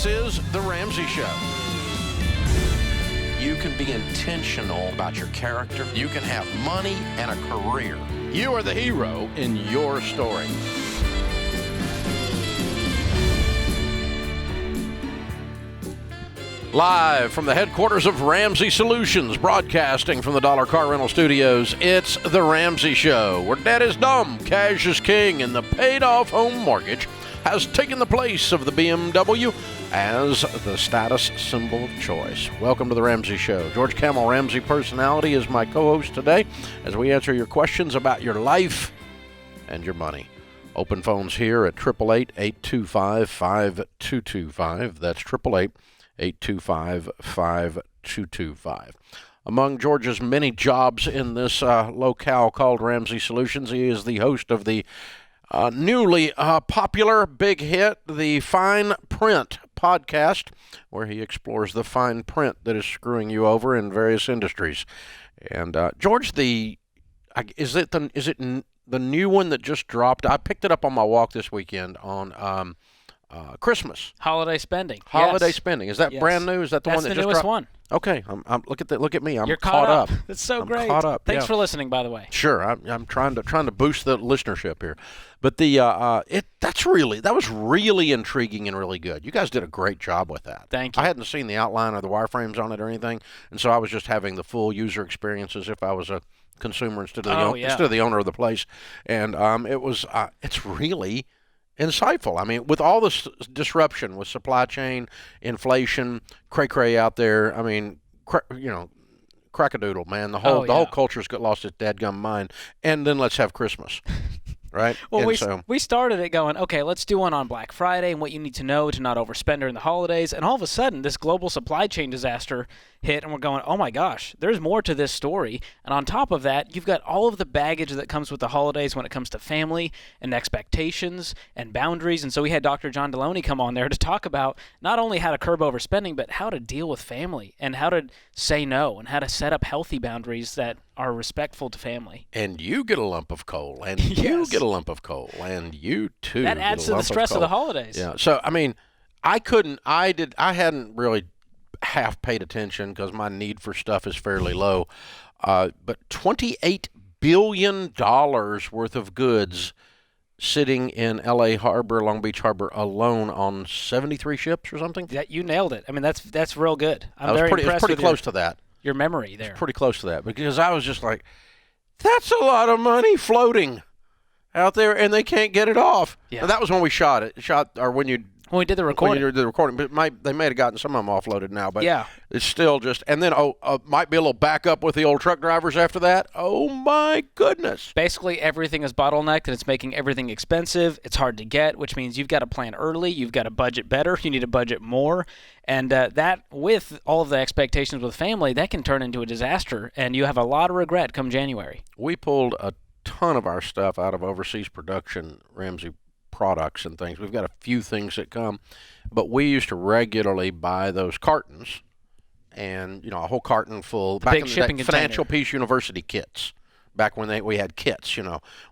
This is The Ramsey Show. You can be intentional about your character. You can have money and a career. You are the hero in your story. Live from the headquarters of Ramsey Solutions, broadcasting from the Dollar Car Rental Studios, it's The Ramsey Show, where debt is dumb, cash is king, and the paid-off home mortgage has taken the place of the BMW as the status symbol of choice. Welcome to The Ramsey Show. George Camel Ramsey Personality is my co-host today as we answer your questions about your life and your money. Open phones here at 888-825-5225. That's 888-825-5225. Among George's many jobs in this locale called Ramsey Solutions, he is the host of the newly popular big hit, the Fine Print podcast, where he explores the fine print that is screwing you over in various industries. And George, is it the new one that just dropped? I picked it up on my walk this weekend on Christmas. Holiday spending. Holiday spending. Is that brand new? Is that the one that just dropped? That's the newest one. Okay, look at me. I'm You're caught up. That's so great. Caught up. Thanks for listening, by the way. Sure, I'm trying to boost the listenership here, but that was really intriguing and really good. You guys did a great job with that. Thank you. I hadn't seen the outline or the wireframes on it or anything, and so I was just having the full user experience as if I was a consumer instead of the owner of the place, and it's really insightful. I mean, with all this disruption with supply chain, inflation, cray-cray out there, I mean, crackadoodle, man. The whole culture's got lost its dadgum mind. And then let's have Christmas, right? Well, we started it going, okay, let's do one on Black Friday and what you need to know to not overspend during the holidays. And all of a sudden, this global supply chain disaster hit, and we're going, oh my gosh, there's more to this story. And on top of that, you've got all of the baggage that comes with the holidays when it comes to family and expectations and boundaries. And so we had Dr. John Deloney come on there to talk about not only how to curb overspending, but how to deal with family and how to say no and how to set up healthy boundaries that are respectful to fammy. And you get a lump of coal, and you get a lump of coal, and you too. That adds to the stress of the holidays. Yeah. So I mean, I hadn't really half paid attention because my need for stuff is fairly low. But $28 billion worth of goods sitting in L.A. Harbor, Long Beach Harbor alone on 73 ships or something. Yeah, you nailed it. I mean, that's real good. It's pretty close to that. Your memory there. It's pretty close to that because I was just like, that's a lot of money floating out there and they can't get it off. Yeah. And that was when we shot it. When we did the recording. When you did the recording, but they may have gotten some of them offloaded now, but yeah, it's still just. And then might be a little backup with the old truck drivers after that. Oh my goodness! Basically, everything is bottlenecked, and it's making everything expensive. It's hard to get, which means you've got to plan early. You've got to budget better. You need to budget more, and that with all of the expectations with family, that can turn into a disaster, and you have a lot of regret come January. We pulled a ton of our stuff out of overseas production, Ramsey products and things. We've got a few things that come, but we used to regularly buy those cartons, and a whole carton full. Back in the day, Financial Peace University kits. Back when we had kits,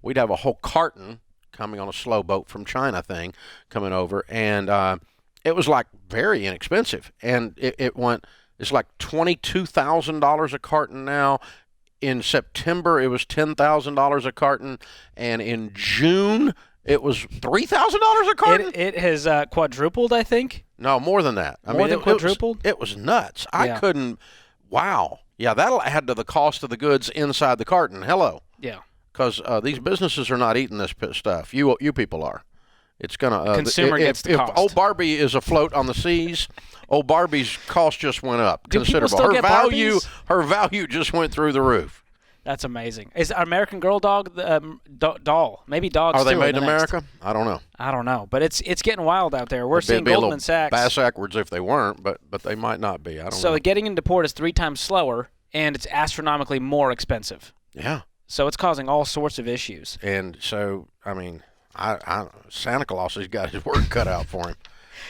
we'd have a whole carton coming on a slow boat from China thing coming over, and it was like very inexpensive, and it's like $22,000 a carton now. In September, it was $10,000 a carton, and in June, it was $3,000 a carton? It has quadrupled, I think. No, more than that. More than quadrupled? It was nuts. Yeah. I couldn't. Wow. Yeah, that'll add to the cost of the goods inside the carton. Hello. Yeah. Because these businesses are not eating this stuff. You people are. It's gonna. Consumer gets the cost. If old Barbie is afloat on the seas, old Barbie's cost just went up considerable. People still get Barbies? Her value just went through the roof. That's amazing. Is American Girl doll? Maybe dogs. Are they too, made in America? I don't know. But it's getting wild out there. We're seeing Goldman Sachs. Bass backwards if they weren't, but they might not be. I don't know. So getting into port is 3 times slower, and it's astronomically more expensive. Yeah. So it's causing all sorts of issues. And so, I mean, Santa Claus has got his work cut out for him.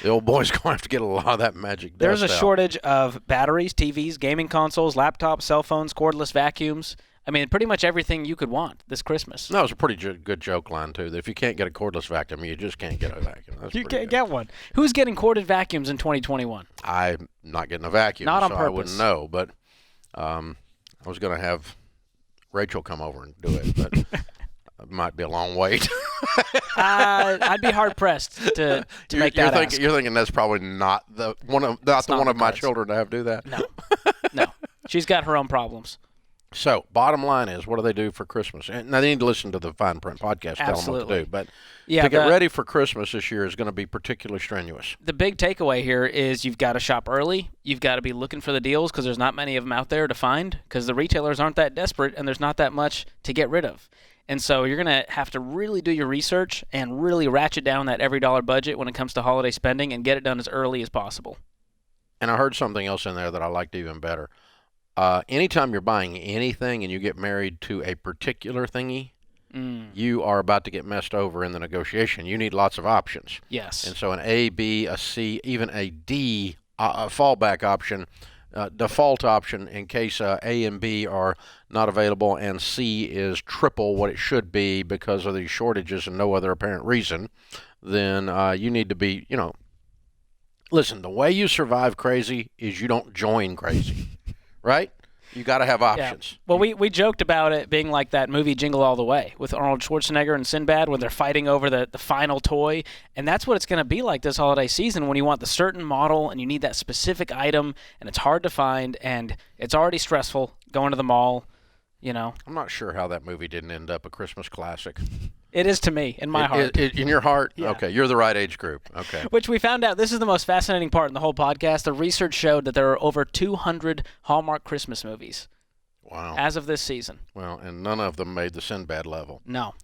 The old boy's going to have to get a lot of that magic dust There's a out. shortage of batteries, TVs, gaming consoles, laptops, cell phones, cordless vacuums. I mean, pretty much everything you could want this Christmas. No, it's a pretty good joke line, too, that if you can't get a cordless vacuum, you just can't get a vacuum. That's You pretty can't good. get one. Who's getting corded vacuums in 2021? I'm not getting a vacuum, Not on so I purpose. wouldn't know. But I was going to have Rachel come over and do it, but it might be a long wait. I'd be hard pressed to make that ask. You're thinking that's probably not the one of my cards. children to have to do that. No. She's got her own problems. So, bottom line is, what do they do for Christmas? And now they need to listen to the Fine Print podcast, tell them what Absolutely. to do. But Yeah, to get ready for Christmas this year is going to be particularly strenuous. The big takeaway here is you've got to shop early. You've got to be looking for the deals because there's not many of them out there to find because the retailers aren't that desperate and there's not that much to get rid of. And so you're going to have to really do your research and really ratchet down that every dollar budget when it comes to holiday spending and get it done as early as possible. And I heard something else in there that I liked even better. Anytime you're buying anything and you get married to a particular thingy, you are about to get messed over in the negotiation. You need lots of options. Yes. And so an A, B, a C, even a D, a fallback option, default option in case A and B are not available and C is triple what it should be because of these shortages and no other apparent reason, then you need to be, listen, the way you survive crazy is you don't join crazy, right? You got to have options. Yeah. Well, we joked about it being like that movie Jingle All the Way with Arnold Schwarzenegger and Sinbad when they're fighting over the final toy. And that's what it's going to be like this holiday season when you want the certain model and you need that specific item and it's hard to find and it's already stressful going to the mall, I'm not sure how that movie didn't end up a Christmas classic. It is to me, in my heart. In your heart? Yeah. Okay, you're the right age group. Okay. Which we found out, this is the most fascinating part in the whole podcast. The research showed that there are over 200 Hallmark Christmas movies. Wow. As of this season. Well, and none of them made the Sinbad level. No.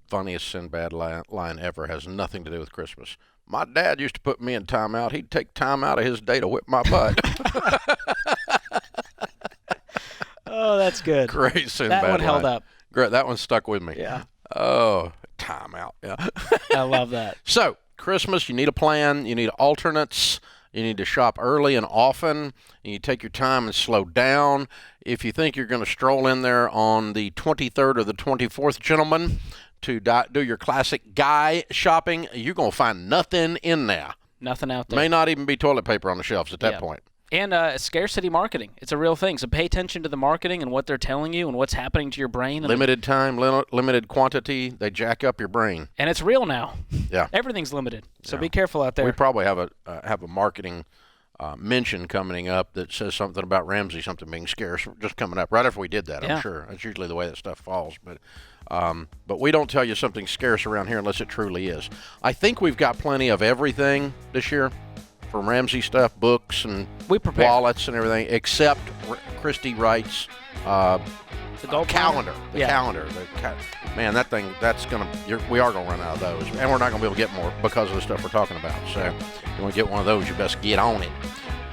Funniest Sinbad line ever has nothing to do with Christmas. My dad used to put me in timeout. He'd take time out of his day to whip my butt. Oh, that's good. Great Sinbad That one held line. up. Great. That one stuck with me. Yeah. Oh, timeout. Yeah. I love that. So, Christmas, you need a plan. You need alternates. You need to shop early and often. You need to take your time and slow down. If you think you're going to stroll in there on the 23rd or the 24th, gentlemen, to do your classic guy shopping, you're going to find nothing in there. Nothing out there. May not even be toilet paper on the shelves at that point. And scarcity marketing. It's a real thing. So pay attention to the marketing and what they're telling you and what's happening to your brain. Limited time, limited quantity. They jack up your brain. And it's real now. Yeah. Everything's limited. So be careful out there. We probably have a marketing mention coming up that says something about Ramsey, something being scarce, just coming up right after we did that. I'm sure that's usually the way that stuff falls. But we don't tell you something scarce around here unless it truly is. I think we've got plenty of everything this year. From Ramsey stuff, books and wallets and everything, except Christy writes the calendar. The calendar. Man, that thing, we are going to run out of those. And we're not going to be able to get more because of the stuff we're talking about. So if you want to get one of those, you best get on it.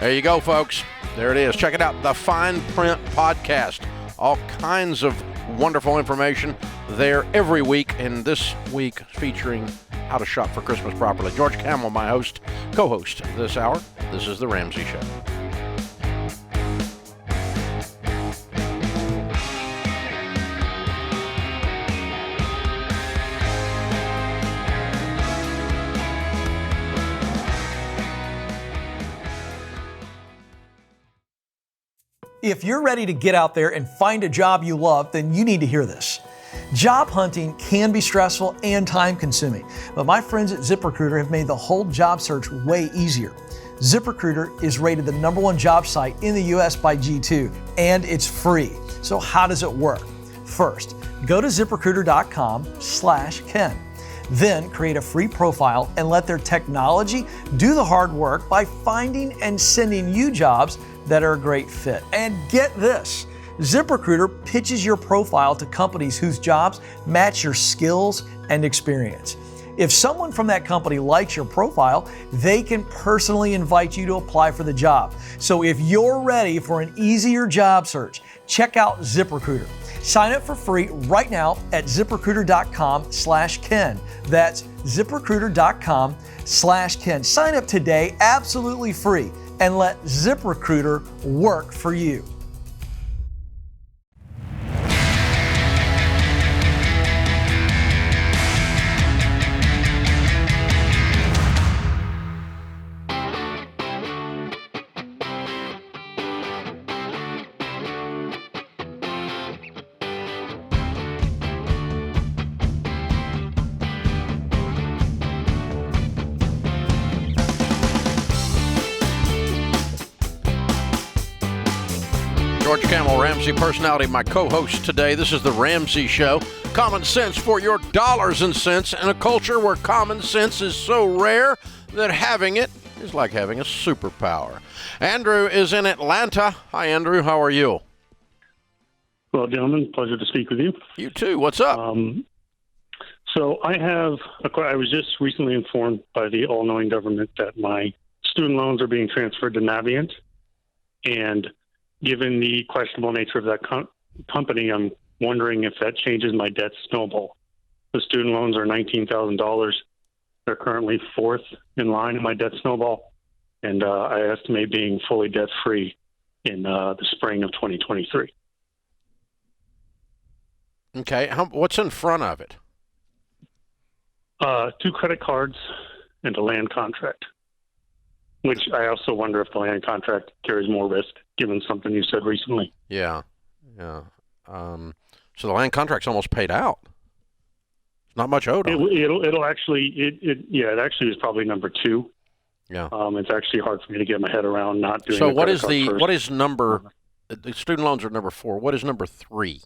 There you go, folks. There it is. Check it out. The Fine Print Podcast. All kinds of wonderful information there every week. And this week featuring how to shop for Christmas properly. George Camel, my host, co-host this hour. This is The Ramsey Show. If you're ready to get out there and find a job you love, then you need to hear this. Job hunting can be stressful and time-consuming, but my friends at ZipRecruiter have made the whole job search way easier. ZipRecruiter is rated the #1 job site in the US by G2, and it's free. So how does it work? First, go to ZipRecruiter.com/Ken. Then create a free profile and let their technology do the hard work by finding and sending you jobs that are a great fit. And get this, ZipRecruiter pitches your profile to companies whose jobs match your skills and experience. If someone from that company likes your profile, they can personally invite you to apply for the job. So if you're ready for an easier job search, check out ZipRecruiter. Sign up for free right now at ZipRecruiter.com/Ken. That's ZipRecruiter.com/Ken. Sign up today, absolutely free, and let ZipRecruiter work for you. George Camel Ramsey, personality, my co-host today. This is the Ramsey Show. Common sense for your dollars and cents in a culture where common sense is so rare that having it is like having a superpower. Andrew is in Atlanta. Hi, Andrew. How are you? Well, gentlemen, pleasure to speak with you. You too. What's up? So I was just recently informed by the all-knowing government that my student loans are being transferred to Navient. And given the questionable nature of that company, I'm wondering if that changes my debt snowball. The student loans are $19,000. They're currently fourth in line in my debt snowball. And I estimate being fully debt-free in the spring of 2023. Okay. What's in front of it? 2 credit cards and a land contract, which I also wonder if the land contract carries more risk, given something you said recently. Yeah. So the land contract's almost paid out. It's not much owed on it. It actually is probably number 2. Yeah. It's actually hard for me to get my head around not doing. So what is number? The student loans are number 4. What is number 3?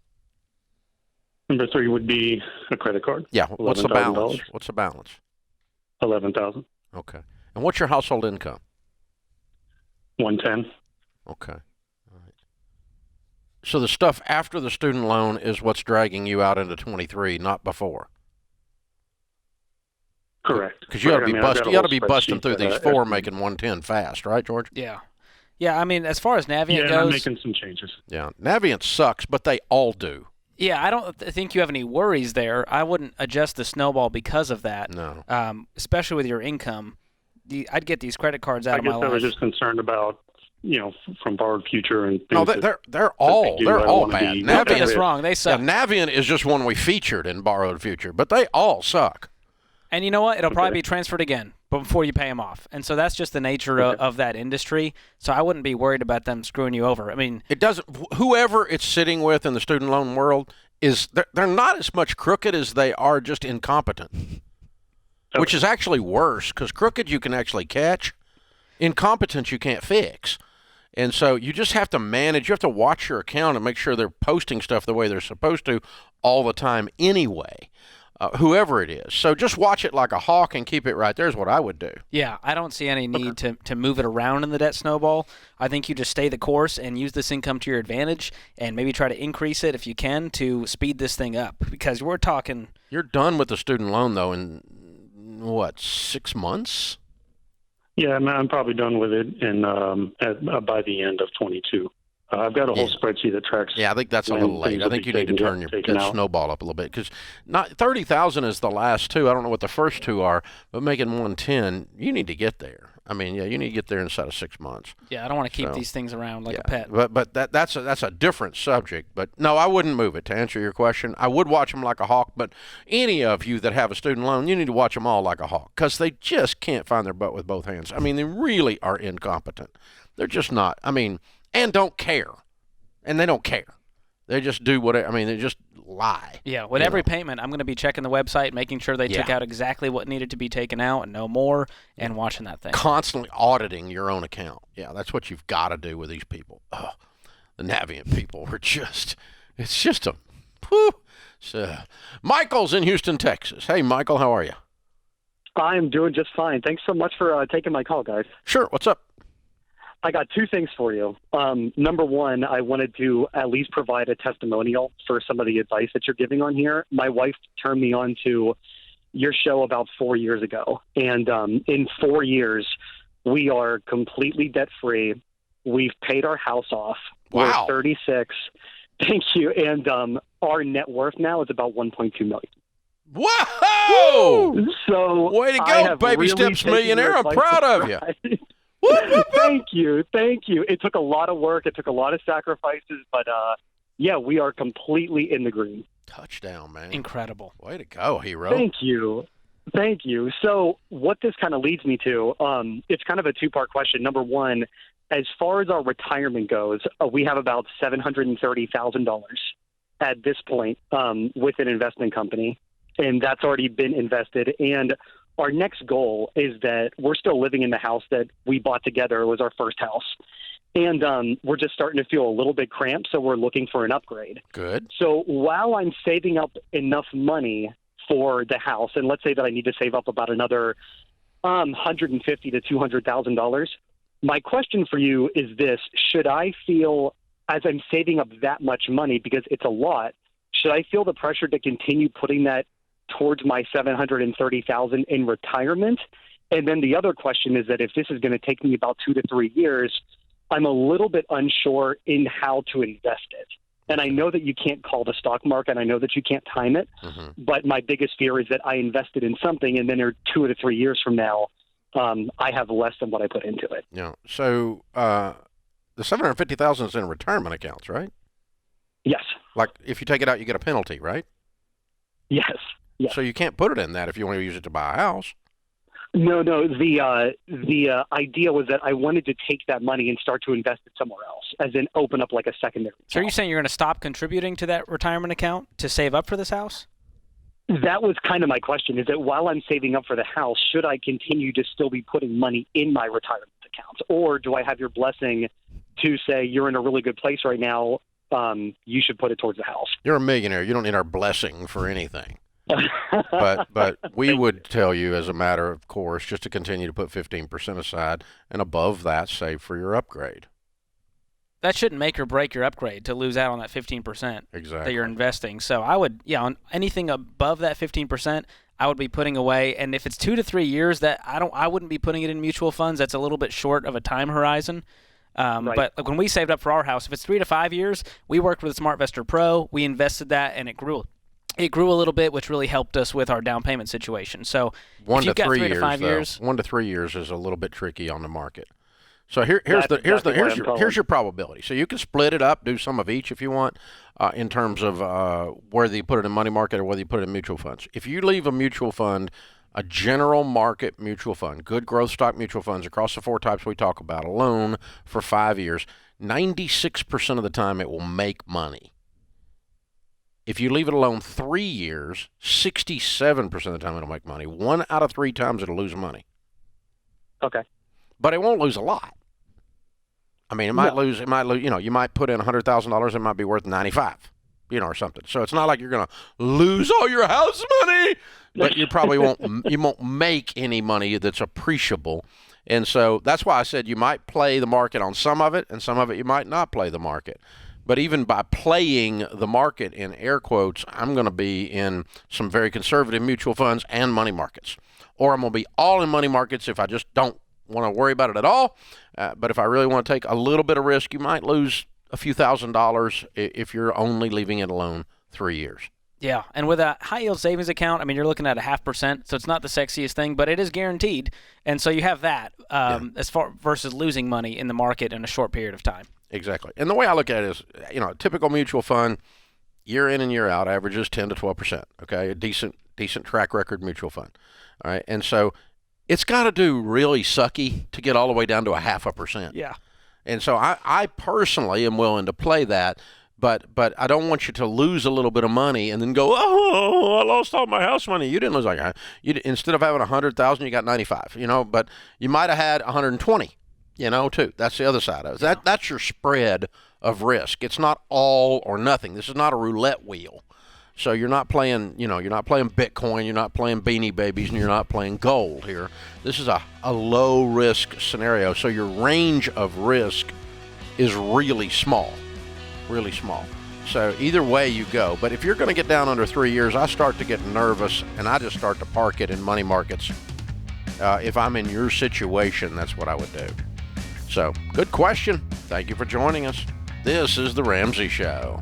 Number 3 would be a credit card. Yeah. What's the balance? What's the balance? $11,000. Okay. And what's your household income? $110,000. Okay. All right. So the stuff after the student loan is what's dragging you out into 23, not before. Correct. Because you ought to be busting through these 4, making 110 fast, right, George? Yeah. Yeah, I mean, as far as Navient goes... I'm making some changes. Yeah, Navient sucks, but they all do. Yeah, I don't think you have any worries there. I wouldn't adjust the snowball because of that. No. Especially with your income. I'd get these credit cards out of my life. I was just concerned about, from borrowed future and things. No, they're all bad. Navient is wrong. They suck. Yeah, Navient is just one we featured in borrowed future, but they all suck. And you know what? It'll probably be transferred again before you pay them off. And so that's just the nature of that industry. So I wouldn't be worried about them screwing you over. I mean, it doesn't. Whoever it's sitting with in the student loan world they're not as much crooked as they are just incompetent, which is actually worse because crooked you can actually catch, incompetent you can't fix. And so you just have to manage. You have to watch your account and make sure they're posting stuff the way they're supposed to all the time anyway. Whoever it is. So just watch it like a hawk and keep it right there is what I would do. Yeah, I don't see any need to move it around in the debt snowball. I think you just stay the course and use this income to your advantage and maybe try to increase it if you can to speed this thing up because we're talking... You're done with the student loan, though, in, 6 months? Yeah, I'm probably done with it by the end of 22. I've got a whole spreadsheet that tracks. Yeah, I think that's a little late. I think you need to turn your snowball up a little bit because not 30,000 is the last 2. I don't know what the first 2 are, but making 110, you need to get there. I mean, yeah, you need to get there inside of 6 months. Yeah, I don't want to keep these things around like a pet. But that's a different subject. But no, I wouldn't move it. To answer your question, I would watch them like a hawk. But any of you that have a student loan, you need to watch them all like a hawk because they just can't find their butt with both hands. I mean, they really are incompetent. They're just not. I mean. And don't care. And they don't care. They just do whatever. I mean, they just lie. Yeah, with every payment, I'm going to be checking the website, making sure they took out exactly what needed to be taken out and no more, and watching that thing. Constantly auditing your own account. Yeah, that's what you've got to do with these people. Oh, the Navient people are just, it's just a, whew. So, Michael's in Houston, Texas. Hey, Michael, how are you? I'm doing just fine. Thanks so much for taking my call, guys. Sure, what's up? I got 2 things for you. Number one, I wanted to at least provide a testimonial for some of the advice that you're giving on here. My wife turned me on to your show about 4 years ago. And in 4 years, we are completely debt-free. We've paid our house off. Wow. We're 36. Thank you. And our net worth now is about $1.2 million. Whoa! So way to go, baby steps millionaire. I'm proud of you. Thank you. It took a lot of work. It took a lot of sacrifices, but we are completely in the green. Touchdown, man. Incredible. Way to go, hero. Thank you. So what this kind of leads me to, it's kind of a 2-part question. Number one, as far as our retirement goes, we have about $730,000 at this point with an investment company, and that's already been invested. And our next goal is that we're still living in the house that we bought together. It was our first house. And we're just starting to feel a little bit cramped, so we're looking for an upgrade. Good. So while I'm saving up enough money for the house, and let's say that I need to save up about another $150,000 to $200,000, my question for you is this: should I feel, as I'm saving up that much money, because it's a lot, should I feel the pressure to continue putting that towards my $730,000 in retirement? And then the other question is that if this is going to take me about 2 to 3 years, I'm a little bit unsure in how to invest it. And I know that you can't call the stock market, and I know that you can't time it, but my biggest fear is that I invested in something, and then 2 to 3 years from now, I have less than what I put into it. Yeah. So the $750,000 is in retirement accounts, right? Yes. Like if you take it out, you get a penalty, right? Yes. Yes. So you can't put it in that if you want to use it to buy a house. No. The idea was that I wanted to take that money and start to invest it somewhere else, as in open up like a secondary account. So are you saying you're going to stop contributing to that retirement account to save up for this house? That was kind of my question, is that while I'm saving up for the house, should I continue to still be putting money in my retirement accounts? Or do I have your blessing to say, you're in a really good place right now, you should put it towards the house? You're a millionaire. You don't need our blessing for anything. But we would tell you, as a matter of course, just to continue to put 15% aside, and above that, save for your upgrade. That shouldn't make or break your upgrade to lose out on that 15% Exactly. that you're investing. So I would, on anything above that 15%, I would be putting away. And if it's 2 to 3 years, that I wouldn't be putting it in mutual funds. That's a little bit short of a time horizon. Right. But like when we saved up for our house, if it's 3 to 5 years, we worked with SmartVestor Pro. We invested that, and it grew. It grew a little bit, which really helped us with our down payment situation. So 1 if you've to got 3 3 years, to 5 years, 1 to 3 years is a little bit tricky on the market. So here's your probability. So you can split it up, do some of each if you want, in terms of whether you put it in money market or whether you put it in mutual funds. If you leave a mutual fund, a general market mutual fund, good growth stock mutual funds across the 4 types we talk about alone for 5 years, 96% of the time it will make money. If you leave it alone 3 years, 67% of the time it'll make money. 1 out of 3 times it'll lose money. Okay. But it won't lose a lot. I mean, it might lose, you might put in $100,000, it might be worth 95, or something. So it's not like you're going to lose all your house money, but you probably won't make any money that's appreciable. And so that's why I said you might play the market on some of it, and some of it you might not play the market. But even by playing the market in air quotes, I'm going to be in some very conservative mutual funds and money markets. Or I'm going to be all in money markets if I just don't want to worry about it at all. But if I really want to take a little bit of risk, you might lose a few $1,000s if you're only leaving it alone 3 years. Yeah, and with a high-yield savings account, I mean, you're looking at a 0.5%, so it's not the sexiest thing, but it is guaranteed. And so you have that as far versus losing money in the market in a short period of time. Exactly. And the way I look at it is, a typical mutual fund, year in and year out, averages 10 to 12%, okay? A decent track record mutual fund, all right? And so it's got to do really sucky to get all the way down to a 0.5%. Yeah. And so I personally am willing to play that, but I don't want you to lose a little bit of money and then go, oh, I lost all my house money. You didn't lose like instead of having 100,000, you got 95. But you might have had 120. Too. That's the other side of it. That's your spread of risk. It's not all or nothing. This is not a roulette wheel. So you're not playing, you're not playing Bitcoin, you're not playing Beanie Babies, and you're not playing gold here. This is a low risk scenario. So your range of risk is really small. Really small. So either way you go. But if you're going to get down under 3 years, I start to get nervous, and I just start to park it in money markets. If I'm in your situation, that's what I would do. So, good question. Thank you for joining us. This is The Ramsey Show.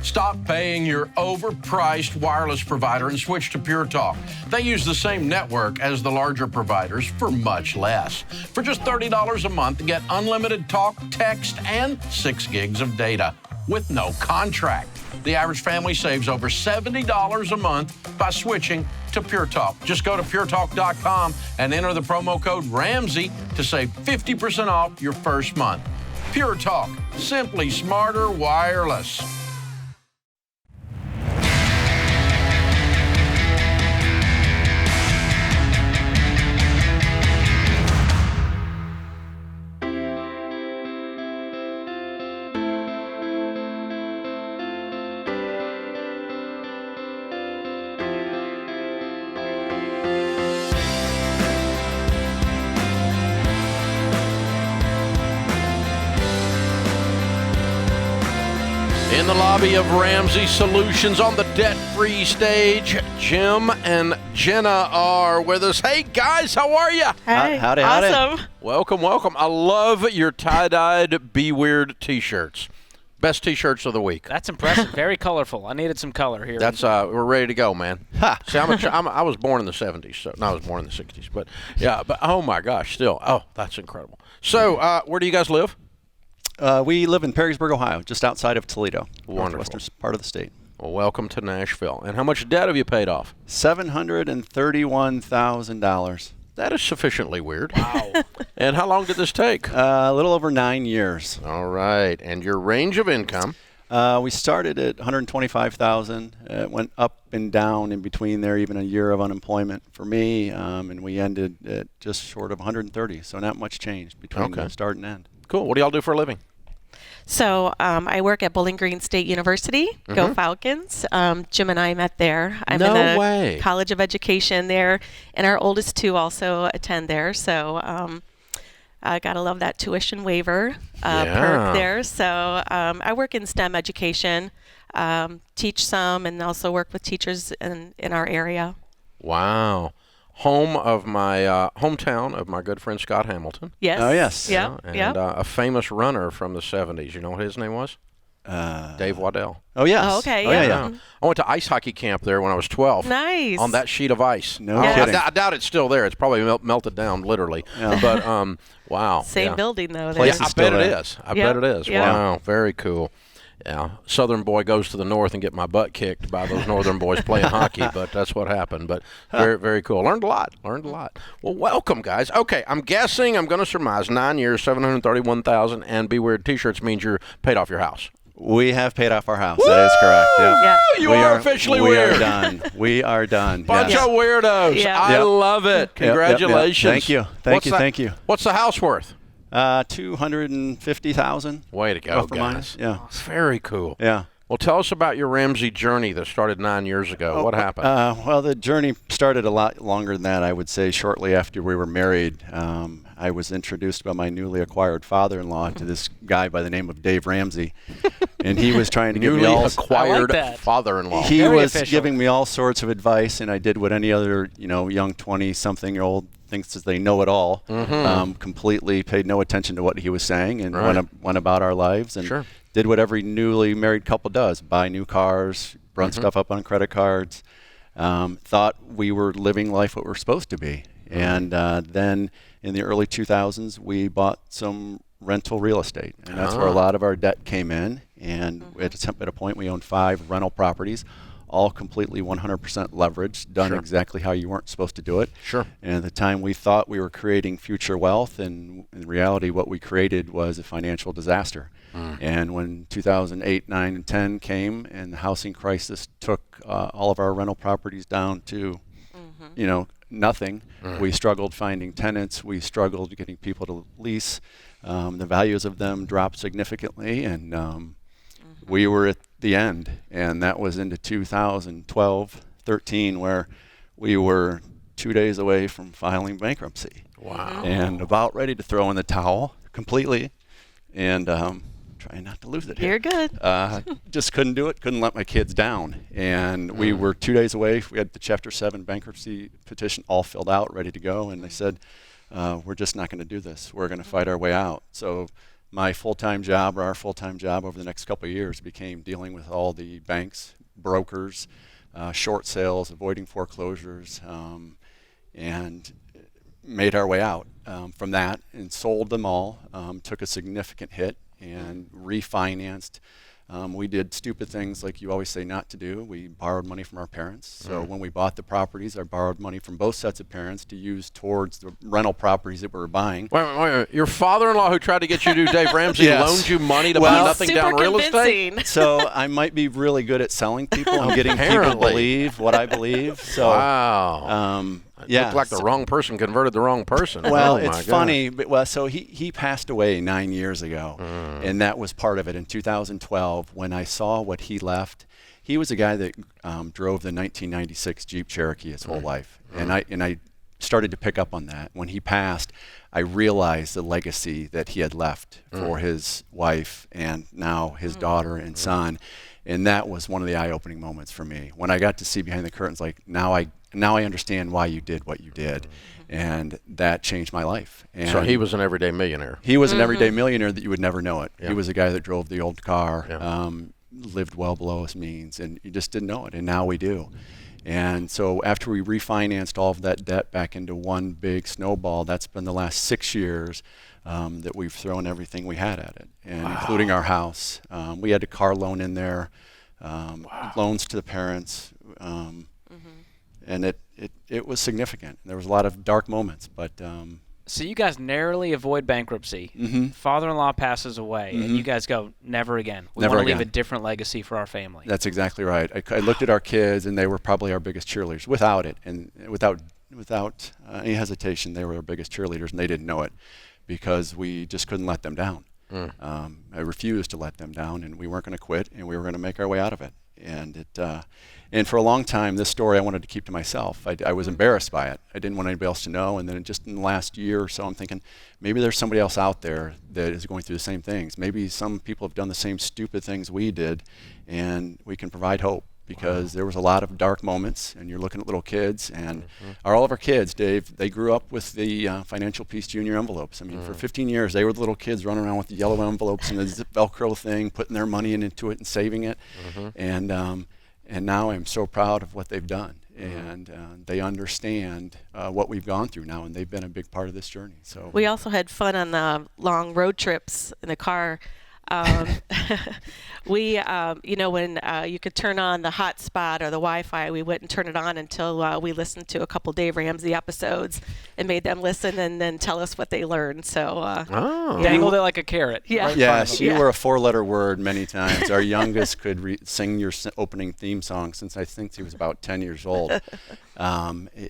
Stop paying your overpriced wireless provider and switch to Pure Talk. They use the same network as the larger providers for much less. For just $30 a month, get unlimited talk, text, and 6 gigs of data. with no contract. The average family saves over $70 a month by switching to Pure Talk. Just go to puretalk.com and enter the promo code Ramsey to save 50% off your first month. Pure Talk, simply smarter wireless. In the lobby of Ramsey Solutions on the debt-free stage, Jim and Jenna are with us. Hey, guys, how are you? Hey, howdy. awesome. Welcome, welcome. I love your tie-dyed Be Weird T-shirts. Best T-shirts of the week. That's impressive. Very colorful. I needed some color here. That's we're ready to go, man. See, I was born in the 70s, so no, I was born in the 60s, but yeah, but oh my gosh, still, oh, that's incredible. So, where do you guys live? We live in Perrysburg, Ohio, just outside of Toledo, Wonderful. northwestern part of the state. Well, welcome to Nashville. And how much debt have you paid off? $731,000. That is sufficiently weird. Wow. And how long did this take? A little over 9 years. All right. And your range of income? We started at $125,000. It went up and down in between there, even a year of unemployment for me, and we ended at just short of $130,000. So not much changed between the start and end. Cool. What do y'all do for a living? So I work at Bowling Green State University. Go Falcons. Jim and I met there. I'm in the College of Education there, and our oldest two also attend there. So I gotta love that tuition waiver perk there. So I work in STEM education, teach some, and also work with teachers in our area. Wow. Home of my hometown of my good friend Scott Hamilton. Yes. Oh, yes. Yeah. And a famous runner from the 70s. You know what his name was? Dave Waddell. Oh, yes. Oh, okay. Oh, yeah. I went to ice hockey camp there when I was 12. Nice. On that sheet of ice. No kidding. I doubt it's still there. It's probably melted down, literally. Yeah. But, wow. Same building, though. Yeah, There. I bet it is. I bet it is. Yeah. Wow. Very cool. Yeah, Southern boy goes to the north and get my butt kicked by those Northern boys playing hockey, but that's what happened. But very, very cool. Learned a lot. Well, welcome, guys. Okay, I'm guessing, I'm going to surmise 9 years, $731,000, and Be Weird T-shirts means you're paid off your house. We have paid off our house. That is correct. Yeah. You are officially weird. We are done. We are done. Bunch yes. of weirdos. Yeah. I love it. Congratulations. Thank you. Thank you. What's the house worth? $250,000. Way to go, Plus or guys. minus. Yeah. Very cool. Yeah. Well, tell us about your Ramsey journey that started 9 years ago. What happened? Well, the journey started a lot longer than that, I would say. Shortly after we were married, I was introduced by my newly acquired father-in-law to this guy by the name of Dave Ramsey. And he was trying to give me all acquired I like that. father-in-law. He Very was official. giving me all sorts of advice, and I did what any other, young 20-something-year-old thinks that they know it all. Completely paid no attention to what he was saying and went about our lives and did what every newly married couple does: buy new cars, run stuff up on credit cards. Thought we were living life what we're supposed to be, and then in the early 2000s, we bought some rental real estate, and that's where a lot of our debt came in. And at a point, we owned 5 rental properties, all completely 100% leveraged, done exactly how you weren't supposed to do it. Sure. And at the time, we thought we were creating future wealth, and in reality, what we created was a financial disaster. And when 2008, 9, and 10 came, and the housing crisis took all of our rental properties down to, nothing, we struggled finding tenants. We struggled getting people to lease. The values of them dropped significantly, and we were at the end. And that was into 2012, 13, where we were 2 days away from filing bankruptcy. Wow. And about ready to throw in the towel completely, and trying not to lose it here. You're good. Just couldn't do it, couldn't let my kids down. And we were 2 days away. We had the Chapter 7 bankruptcy petition all filled out, ready to go. And they said, we're just not going to do this. We're going to fight our way out. So my full-time job, or our full-time job over the next couple of years, became dealing with all the banks, brokers, short sales, avoiding foreclosures, and made our way out from that and sold them all, took a significant hit and refinanced We did stupid things like you always say not to do. We borrowed money from our parents. So when we bought the properties, I borrowed money from both sets of parents to use towards the rental properties that we were buying. Wait. Your father-in-law who tried to get you to do Dave Ramsey loaned you money to buy nothing down real estate? So I might be really good at selling people and getting people to believe what I believe. So, wow. It looked like the wrong person converted the wrong person. Well, it's funny. But, so he passed away 9 years ago, and that was part of it. In 2012, when I saw what he left, he was a guy that drove the 1996 Jeep Cherokee his whole life, and I started to pick up on that. When he passed, I realized the legacy that he had left for his wife and now his daughter and son, and that was one of the eye-opening moments for me. When I got to see behind the curtains, like now I understand why you did what you did, and that changed my life. And so he was an everyday millionaire. He was an everyday millionaire that you would never know it. He was a guy that drove the old car, lived well below his means, and you just didn't know it, and now we do. And so after we refinanced all of that debt back into one big snowball, that's been the last 6 years that we've thrown everything we had at it, and including our house. We had a car loan in there, loans to the parents, and it was significant. There was a lot of dark moments, but so you guys narrowly avoid bankruptcy. Father-in-law passes away, and you guys go, never again. We want to leave a different legacy for our family. That's exactly right. I looked at our kids, and they were probably our biggest cheerleaders. Without it, and without any hesitation, they were our biggest cheerleaders, and they didn't know it because we just couldn't let them down. I refused to let them down, and we weren't going to quit, and we were going to make our way out of it. And for a long time, this story I wanted to keep to myself. I was embarrassed by it. I didn't want anybody else to know. And then just in the last year or so, I'm thinking, maybe there's somebody else out there that is going through the same things. Maybe some people have done the same stupid things we did, and we can provide hope. Because there was a lot of dark moments, and you're looking at little kids, and all of our kids, Dave, they grew up with the Financial Peace Junior envelopes. I mean, for 15 years, they were the little kids running around with the yellow envelopes and the zip Velcro thing, putting their money into it and saving it. And now I'm so proud of what they've done, and they understand what we've gone through now, and they've been a big part of this journey. So we also had fun on the long road trips in the car. We, when you could turn on the hotspot or the Wi-Fi, we wouldn't turn it on until we listened to a couple Dave Ramsey episodes and made them listen and then tell us what they learned. So dangled it like a carrot. Yeah. Right yes, you were a four-letter word many times. Our youngest could sing your opening theme song since I think he was about 10 years old.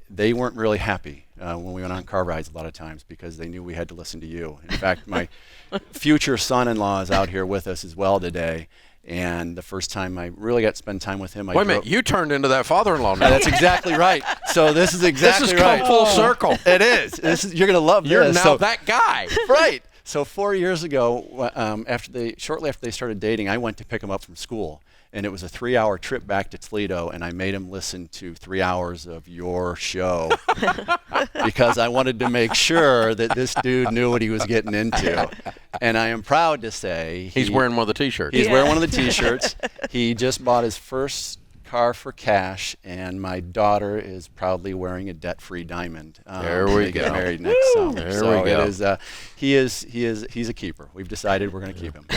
They weren't really happy when we went on car rides a lot of times because they knew we had to listen to you. In fact, my future son-in-law is out here with us as well today. And the first time I really got to spend time with him, wait a minute, you turned into that father-in-law now. That's exactly right. So this is exactly right. This has come full circle. It is. You're going to love You're this. You're now that guy. Right. So 4 years ago, shortly after they started dating, I went to pick him up from school. And it was a 3-hour trip back to Toledo, and I made him listen to 3 hours of your show because I wanted to make sure that this dude knew what he was getting into. And I am proud to say he's wearing one of the T-shirts. He's wearing one of the T-shirts. He just bought his first car for cash, and my daughter is proudly wearing a debt-free diamond. There we go. Get married next summer. There we go. He's a keeper. We've decided we're going to keep him.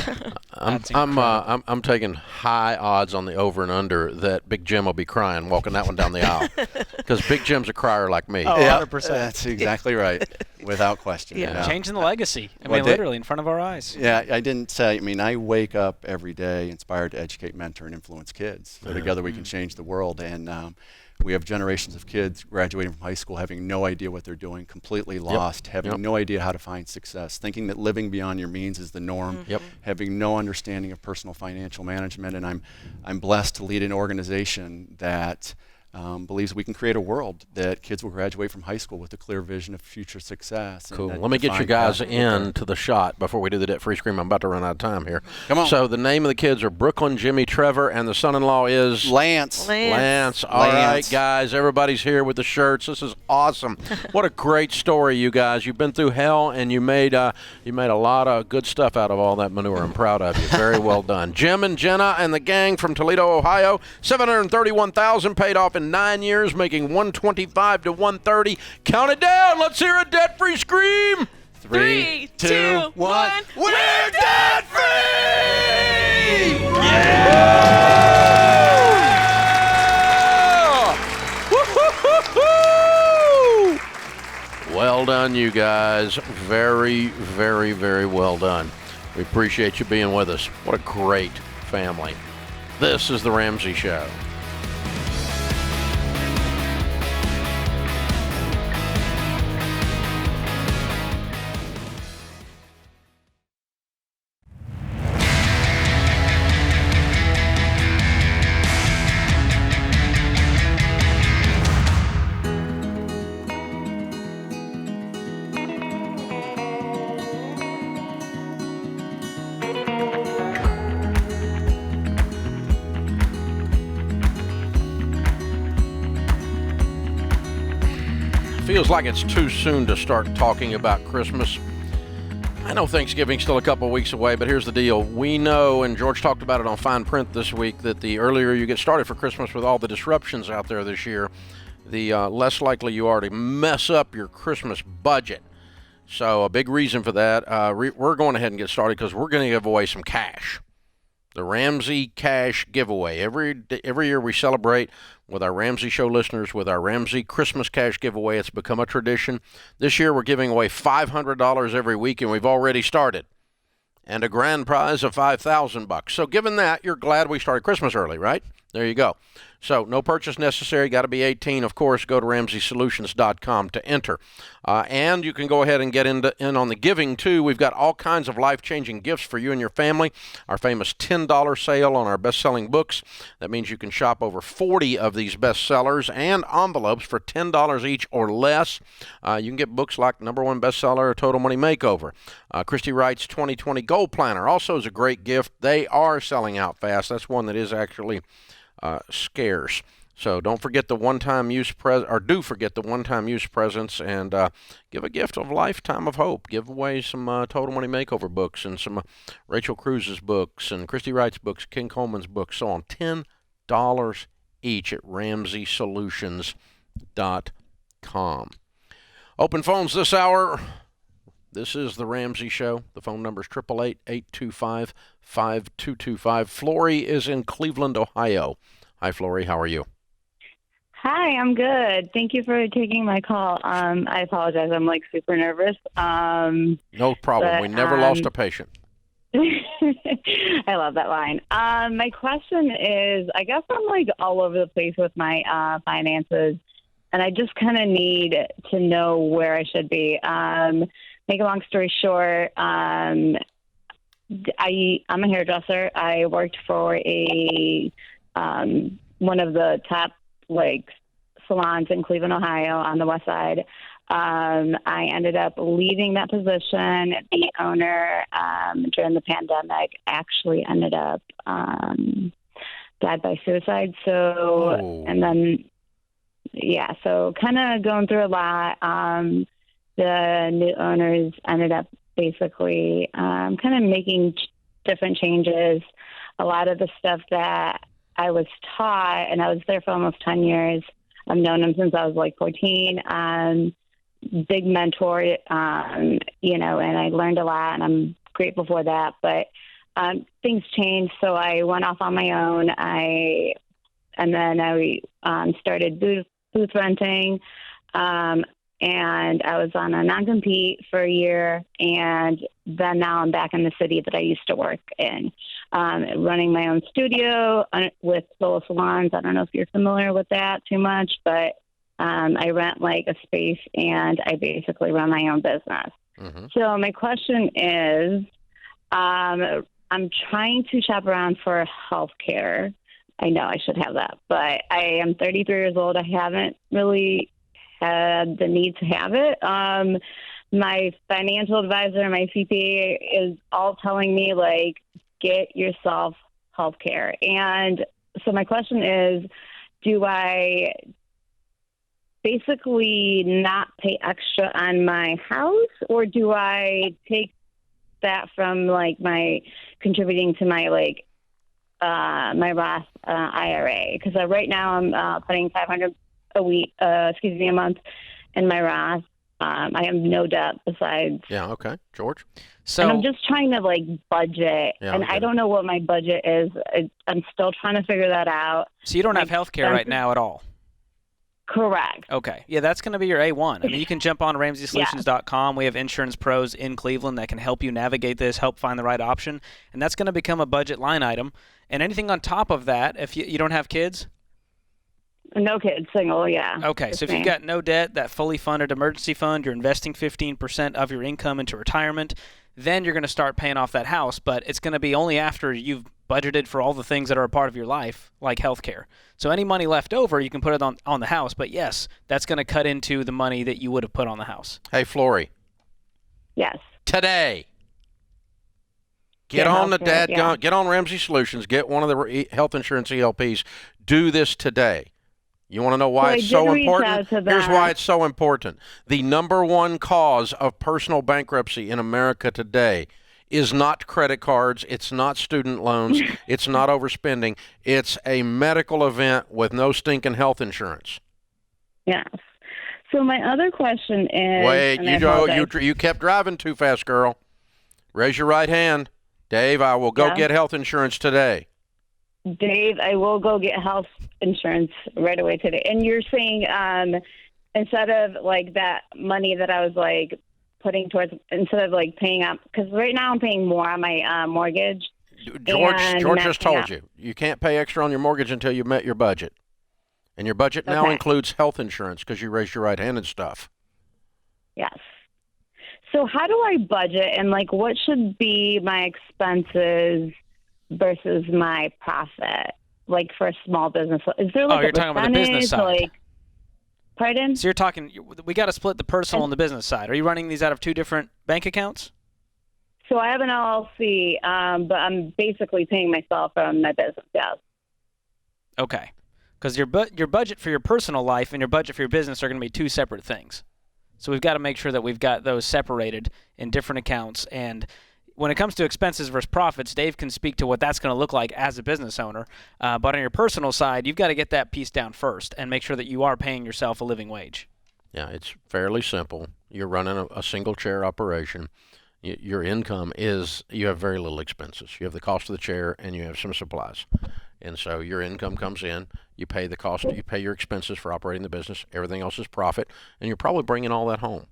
I'm taking high odds on the over and under that Big Jim will be crying walking that one down the aisle because Big Jim's a crier like me. Oh, 100%. That's exactly right, without question. Yeah. Changing the legacy. I mean, literally in front of our eyes. Yeah, I didn't say. I mean, I wake up every day inspired to educate, mentor, and influence kids. So together we can change the world. And we have generations of kids graduating from high school having no idea what they're doing, completely lost, having no idea how to find success, thinking that living beyond your means is the norm, having no understanding of personal financial management. And I'm blessed to lead an organization that believes we can create a world that kids will graduate from high school with a clear vision of future success. Cool. Let me get you guys into the shot before we do the debt-free scream. I'm about to run out of time here. Come on. So the name of the kids are Brooklyn, Jimmy, Trevor, and the son-in-law is? Lance. All right, guys. Everybody's here with the shirts. This is awesome. What a great story, you guys. You've been through hell, and you made a lot of good stuff out of all that manure. I'm proud of you. Very well done. Jim and Jenna and the gang from Toledo, Ohio, $731,000 paid off in 9 years, making $125 to $130. Count it down. Let's hear a debt-free scream. 3, 2, 1. We're debt-free! Yeah! Well done, you guys. Very, very, very well done. We appreciate you being with us. What a great family. This is The Ramsey Show. Feels like it's too soon to start talking about Christmas. I know Thanksgiving's still a couple of weeks away, but here's the deal. We know, and George talked about it on Fine Print this week, that the earlier you get started for Christmas with all the disruptions out there this year, the less likely you are to mess up your Christmas budget. So a big reason for that, we're going ahead and get started because we're going to give away some cash. The Ramsey Cash Giveaway. Every year we celebrate with our Ramsey Show listeners with our Ramsey Christmas Cash Giveaway. It's become a tradition. This year we're giving away $500 every week, and we've already started. And a grand prize of $5,000. So given that, you're glad we started Christmas early, right? There you go. So no purchase necessary. Got to be 18, of course. Go to RamseySolutions.com to enter. And you can go ahead and get in on the giving, too. We've got all kinds of life-changing gifts for you and your family. Our famous $10 sale on our best-selling books. That means you can shop over 40 of these bestsellers and envelopes for $10 each or less. You can get books like number one bestseller, Total Money Makeover. Christy Wright's 2020 Goal Planner also is a great gift. They are selling out fast. That's one that is actually scarce. So don't forget the one-time use do forget the one-time use presents and give a gift of lifetime of hope. Give away some Total Money Makeover books and some Rachel Cruz's books and Christy Wright's books, Ken Coleman's books, so on. $10 each at RamseySolutions.com. Open phones this hour. This is The Ramsey Show. The phone number is 888-825-5225. Flory is in Cleveland, Ohio. Hi, Flory. How are you? Hi, I'm good. Thank you for taking my call. I apologize. I'm super nervous. No problem. We never lost a patient. I love that line. My question is, I guess I'm all over the place with my finances, and I just kind of need to know where I should be. Make a long story short, I'm a hairdresser. I worked for one of the top salons in Cleveland, Ohio, on the west side. I ended up leaving that position. The owner, during the pandemic, actually ended up died by suicide. So, and then, so kind of going through a lot. The new owners ended up basically kind of making different changes. A lot of the stuff that I was taught, and I was there for almost 10 years. I've known them since I was 14. Big mentor, and I learned a lot, and I'm grateful for that. But things changed, so I went off on my own. I started booth renting. And I was on a non-compete for a year, and then now I'm back in the city that I used to work in, running my own studio with solo salons. I don't know if you're familiar with that too much, but I rent a space, and I basically run my own business. Mm-hmm. So my question is, I'm trying to shop around for healthcare. I know I should have that, but I am 33 years old. I haven't really had the need to have it. My financial advisor, my CPA, is all telling me get yourself health care. And so my question is, do I basically not pay extra on my house, or do I take that from my contributing to my my Roth IRA? Because right now I'm putting $500 a month in my Roth. I have no debt besides. Yeah. Okay. George. So, and I'm just trying to budget, and I don't know what my budget is. I'm still trying to figure that out. So you don't have health care right now at all? Correct. Okay. Yeah, that's going to be your A1. I mean, you can jump on RamseySolutions.com. We have insurance pros in Cleveland that can help you navigate this, help find the right option, and that's going to become a budget line item. And anything on top of that, if you don't have kids? No kids, single, yeah. Okay, so if you've got no debt, that fully funded emergency fund, you're investing 15% of your income into retirement, then you're going to start paying off that house, but it's going to be only after you've budgeted for all the things that are a part of your life, like healthcare. So any money left over, you can put it on the house, but yes, that's going to cut into the money that you would have put on the house. Hey, Flory. Yes. Today, get on Ramsey Solutions, get one of the health insurance ELPs. Do this today. You want to know why it's so important? Here's why it's so important. The number one cause of personal bankruptcy in America today is not credit cards, it's not student loans, it's not overspending. It's a medical event with no stinking health insurance. Yes. So my other question is... Wait, you kept driving too fast, girl. Raise your right hand. Dave, I will go get health insurance today. Dave, I will go get health insurance right away today. And you're saying instead of like that money that I was like putting towards, instead of like paying up, because right now I'm paying more on my mortgage. George just told you. You can't pay extra on your mortgage until you've met your budget. And your budget now includes health insurance because you raised your right hand and stuff. Yes. So how do I budget, and like what should be my expenses versus my profit, like for a small business? Is there like you're talking about the business side. Pardon? So we got to split the personal and the business side. Are you running these out of two different bank accounts? So I have an LLC, but I'm basically paying myself from my business, yes. Okay. Because your budget for your personal life and your budget for your business are going to be two separate things. So we've got to make sure that we've got those separated in different accounts. And when it comes to expenses versus profits, Dave can speak to what that's going to look like as a business owner. But on your personal side, you've got to get that piece down first and make sure that you are paying yourself a living wage. Yeah, it's fairly simple. You're running a single chair operation. Your income is, you have very little expenses. You have the cost of the chair and you have some supplies. And so your income comes in, you pay the cost, you pay your expenses for operating the business, everything else is profit, and you're probably bringing all that home.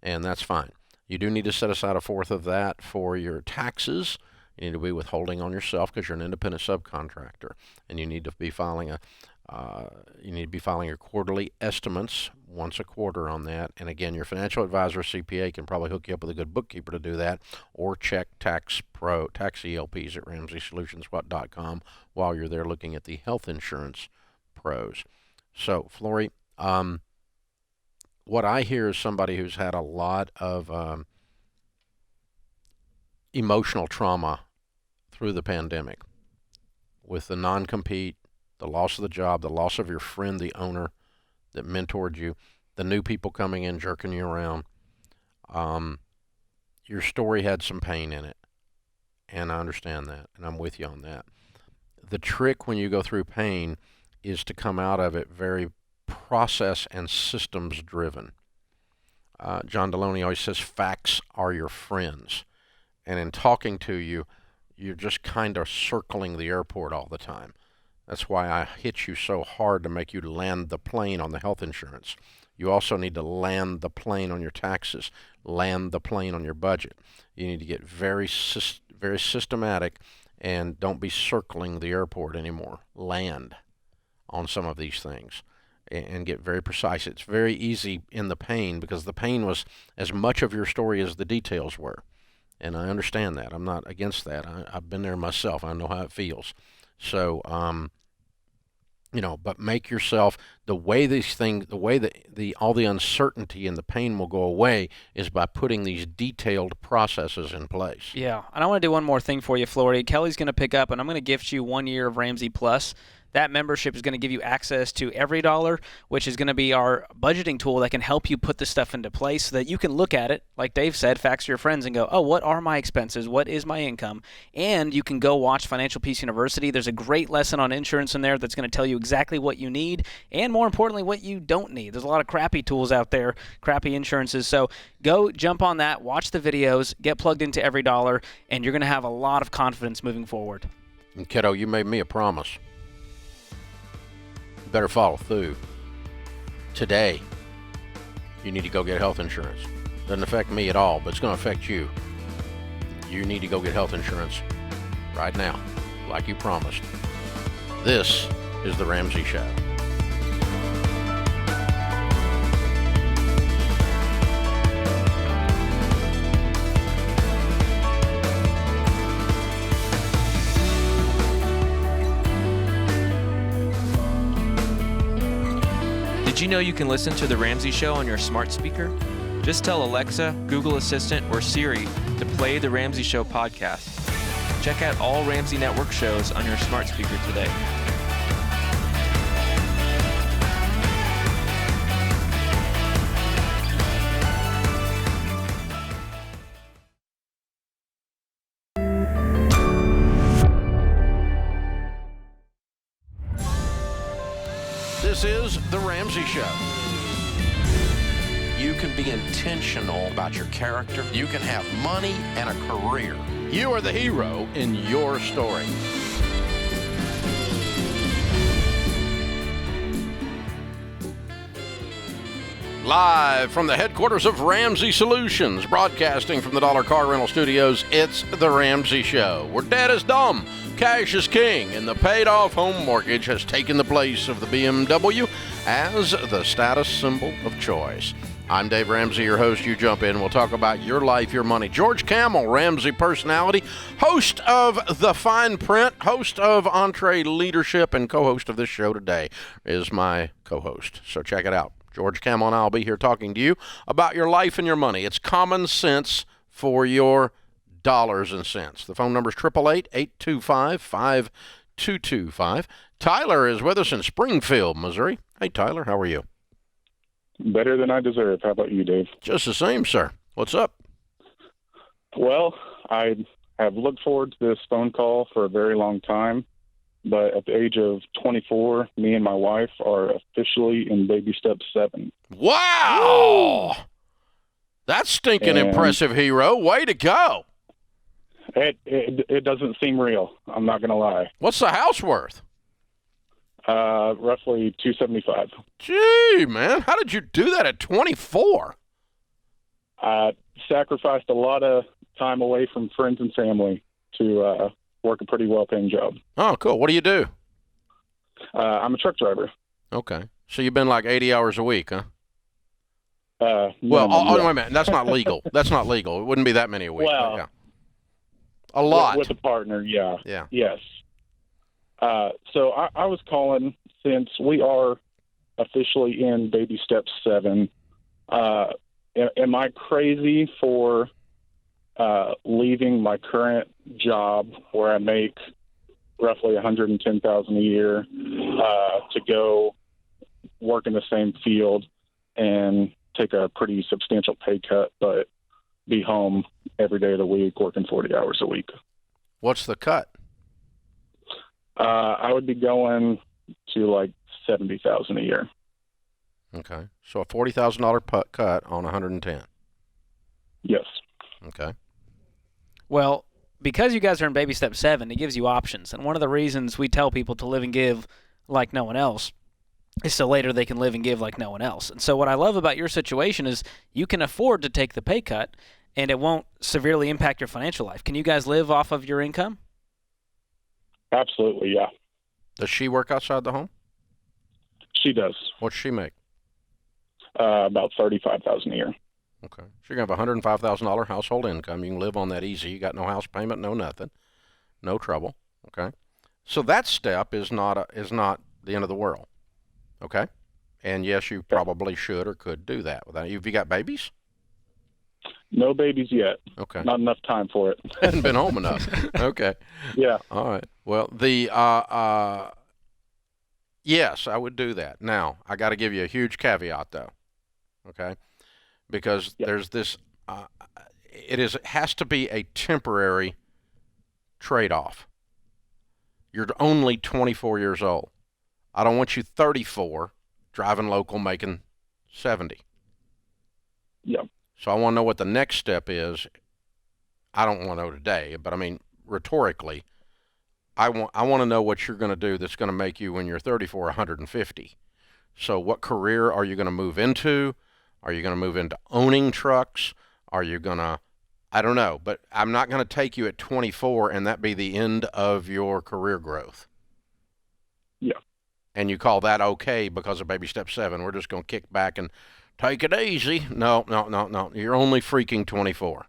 And that's fine. You do need to set aside a fourth of that for your taxes. You need to be withholding on yourself because you're an independent subcontractor, and you need to be filing your quarterly estimates once a quarter on that. And again, your financial advisor, CPA, can probably hook you up with a good bookkeeper to do that, or check tax ELPs at RamseySolutions.com while you're there looking at the health insurance pros. So, Flory, what I hear is somebody who's had a lot of emotional trauma through the pandemic with the non-compete, the loss of the job, the loss of your friend, the owner that mentored you, the new people coming in, jerking you around. Your story had some pain in it, and I understand that, and I'm with you on that. The trick when you go through pain is to come out of it very process and systems driven. John Deloney always says facts are your friends. And in talking to you, you're just kind of circling the airport all the time. That's why I hit you so hard to make you land the plane on the health insurance. You also need to land the plane on your taxes, land the plane on your budget. You need to get very systematic and don't be circling the airport anymore. Land on some of these things and get very precise. It's very easy in the pain because the pain was as much of your story as the details were. And I understand that. I'm not against that. I've been there myself. I know how it feels. So, but make yourself, the way that all the uncertainty and the pain will go away is by putting these detailed processes in place. Yeah, and I want to do one more thing for you, Flory. Kelly's going to pick up, and I'm going to gift you 1 year of Ramsey Plus. That membership is going to give you access to Every Dollar, which is going to be our budgeting tool that can help you put this stuff into place so that you can look at it, like Dave said, facts to your friends and go, oh, what are my expenses? What is my income? And you can go watch Financial Peace University. There's a great lesson on insurance in there that's going to tell you exactly what you need and, more importantly, what you don't need. There's a lot of crappy tools out there, crappy insurances. So go jump on that, watch the videos, get plugged into Every Dollar, and you're going to have a lot of confidence moving forward. And kiddo, you made me a promise. Better follow through. today, you need to go get health insurance. Doesn't affect me at all, but it's going to affect you. You need to go get health insurance right now, like you promised. This is The Ramsey Show. Did you know you can listen to The Ramsey Show on your smart speaker? Just tell Alexa, Google Assistant, or Siri to play The Ramsey Show podcast. Check out all Ramsey Network shows on your smart speaker today. This is The Ramsey Show. You can be intentional about your character. You can have money and a career. You are the hero in your story. Live from the headquarters of Ramsey Solutions, broadcasting from the Dollar Car Rental Studios, it's The Ramsey Show, where debt is dumb, cash is king, and the paid-off home mortgage has taken the place of the BMW as the status symbol of choice. I'm Dave Ramsey, your host. You jump in. We'll talk about your life, your money. George Camel, Ramsey personality, host of The Fine Print, host of Entree Leadership, and co-host of this show today is my co-host. So check it out. George Camel and I will be here talking to you about your life and your money. It's common sense for your dollars and cents. The phone number is 888-825-5225. Tyler is with us in Springfield, Missouri. Hey, Tyler, how are you? Better than I deserve. How about you, Dave? Just the same, sir. What's up? Well, I have looked forward to this phone call for a very long time, but at the age of 24, me and my wife are officially in baby step 7. Wow! That's stinking impressive, hero. Way to go. It doesn't seem real. I'm not going to lie. What's the house worth? Roughly $275. Gee, man, how did you do that at 24? I sacrificed a lot of time away from friends and family to work a pretty well-paying job. Oh, cool. What do you do? I'm a truck driver. Okay. So you've been like 80 hours a week, huh? Wait a minute. That's not legal. That's not legal. It wouldn't be that many a week. Well, yeah. A lot. With a partner, yeah. Yeah. Yes. So I was calling since we are officially in baby step 7. Am I crazy for leaving my current job where I make roughly $110,000 a year to go work in the same field and take a pretty substantial pay cut, but be home every day of the week working 40 hours a week? What's the cut? I would be going to like $70,000 a year. Okay, so a $40,000 cut on 110. Yes. Okay. Well, because you guys are in baby step 7, it gives you options, and one of the reasons we tell people to live and give like no one else is so later they can live and give like no one else. And so what I love about your situation is you can afford to take the pay cut, and it won't severely impact your financial life. Can you guys live off of your income? Absolutely, yeah. Does she work outside the home? She does. What's she make? About $35,000 a year. Okay. So you're going to have a $105,000 household income. You can live on that easy. You got no house payment, no nothing, no trouble. Okay. So that step is not the end of the world. Okay. And yes, you probably should or could do that. Have you got babies? No babies yet. Okay. Not enough time for it. Hadn't been home enough. Okay. Yeah. All right. Well, yes, I would do that. Now, I got to give you a huge caveat, though. Okay. Because there's this, it has to be a temporary trade-off. You're only 24 years old. I don't want you 34 driving local making 70. Yep. So I want to know what the next step is. I don't want to know today, but I mean, rhetorically, I want to know what you're going to do that's going to make you, when you're 34, 150. So what career are you going to move into? Are you going to move into owning trucks? Are you going to, I don't know, but I'm not going to take you at 24 and that be the end of your career growth. Yeah. And you call that okay because of baby step 7. We're just going to kick back and take it easy. No. You're only freaking 24.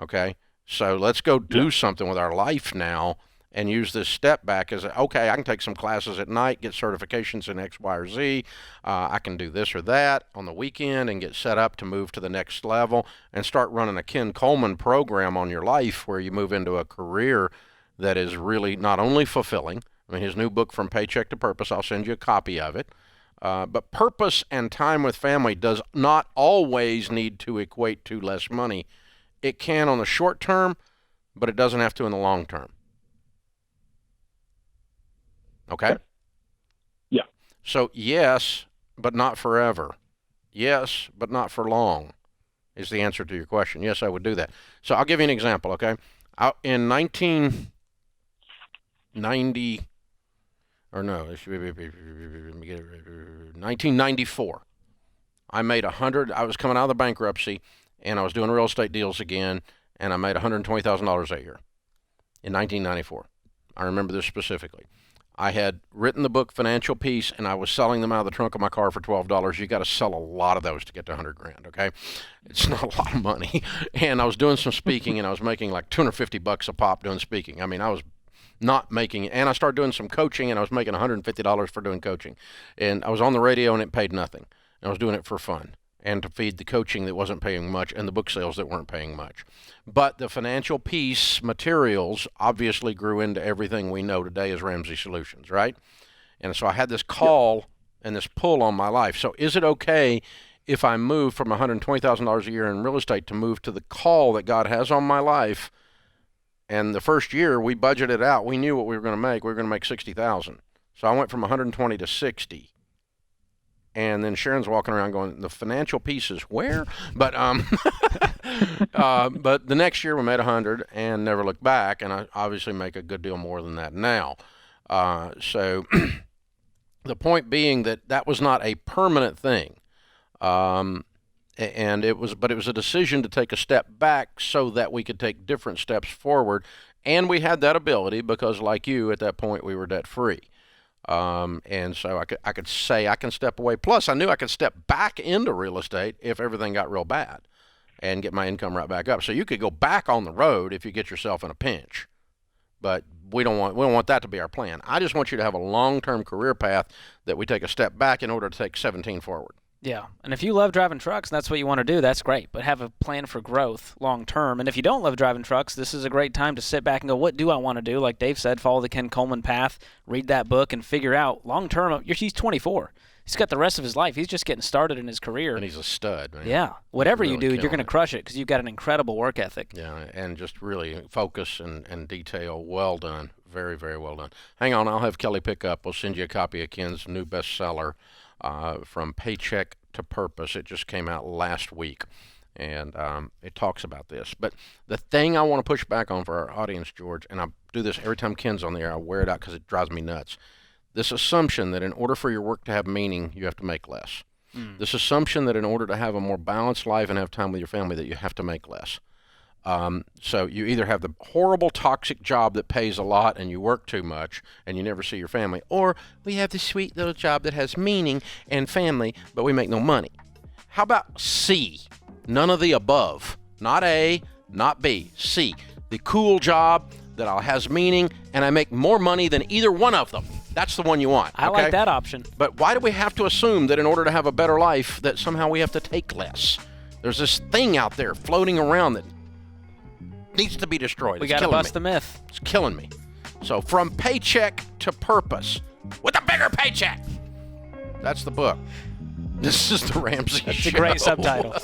Okay? So let's go do something with our life now and use this step back as, okay, I can take some classes at night, get certifications in X, Y, or Z. I can do this or that on the weekend and get set up to move to the next level and start running a Ken Coleman program on your life where you move into a career that is really not only fulfilling. I mean, his new book, From Paycheck to Purpose, I'll send you a copy of it. But purpose and time with family does not always need to equate to less money. It can on the short term, but it doesn't have to in the long term. Okay? Yeah. So yes, but not forever. Yes, but not for long is the answer to your question. Yes, I would do that. So I'll give you an example, okay? In 1994, I made I was coming out of the bankruptcy, and I was doing real estate deals again, and I made $120,000 that year in 1994. I remember this specifically. I had written the book Financial Peace, and I was selling them out of the trunk of my car for $12. You got to sell a lot of those to get to $100,000. Okay, it's not a lot of money. And I was doing some speaking, and I was making like $250 a pop doing speaking. I mean, I was not making it. And I started doing some coaching, and I was making $150 for doing coaching. And I was on the radio, and it paid nothing. And I was doing it for fun and to feed the coaching that wasn't paying much and the book sales that weren't paying much. But the Financial Peace materials obviously grew into everything we know today as Ramsey Solutions, right? And so I had this call and this pull on my life. So is it okay if I move from $120,000 a year in real estate to move to the call that God has on my life? And the first year we budgeted out, we knew what we were going to make. We were going to make $60,000. So I went from 120 to 60. And then Sharon's walking around going, the Financial Peace is where? But but the next year we made 100 and never looked back, and I obviously make a good deal more than that now. So the point being that was not a permanent thing, and it was a decision to take a step back so that we could take different steps forward, and we had that ability because, like you, at that point we were debt free. And so I could say I can step away. Plus, I knew I could step back into real estate if everything got real bad and get my income right back up. So you could go back on the road if you get yourself in a pinch. But we don't want that to be our plan. I just want you to have a long-term career path that we take a step back in order to take 17 forward. Yeah, and if you love driving trucks and that's what you want to do, that's great. But have a plan for growth long term. And if you don't love driving trucks, this is a great time to sit back and go, what do I want to do? Like Dave said, follow the Ken Coleman path, read that book, and figure out long term. He's 24. He's got the rest of his life. He's just getting started in his career. And he's a stud, man. Yeah. Whatever you do, you're going to crush it because you've got an incredible work ethic. Yeah, and just really focus and detail. Well done. Very, very well done. Hang on, I'll have Kelly pick up. We'll send you a copy of Ken's new bestseller, From Paycheck to Purpose. It just came out last week, and it talks about this. But the thing I want to push back on for our audience, George, and I do this every time Ken's on the air, I wear it out because it drives me nuts. This assumption that in order for your work to have meaning, you have to make less. This assumption that in order to have a more balanced life and have time with your family, that you have to make less. So you either have the horrible toxic job that pays a lot and you work too much and you never see your family, or we have the sweet little job that has meaning and family, but we make no money. How about C? None of the above. Not A, not B. C. The cool job that has meaning and I make more money than either one of them. That's the one you want. I like that option. But why do we have to assume that in order to have a better life that somehow we have to take less? There's this thing out there floating around that needs to be destroyed. We got to bust the myth. It's killing me. So From Paycheck to Purpose with a bigger paycheck. That's the book. This is the Ramsey Show. That's a great subtitle.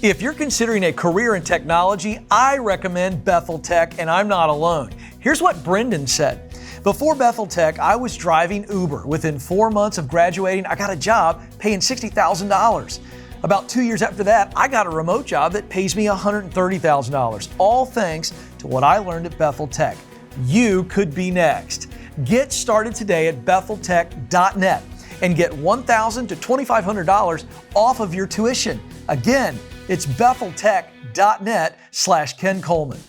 If you're considering a career in technology, I recommend Bethel Tech, and I'm not alone. Here's what Brendan said. Before Bethel Tech, I was driving Uber. Within 4 months of graduating, I got a job paying $60,000. About 2 years after that, I got a remote job that pays me $130,000, all thanks to what I learned at Bethel Tech. You could be next. Get started today at betheltech.net and get $1,000 to $2,500 off of your tuition. Again, it's betheltech.net/Ken Coleman.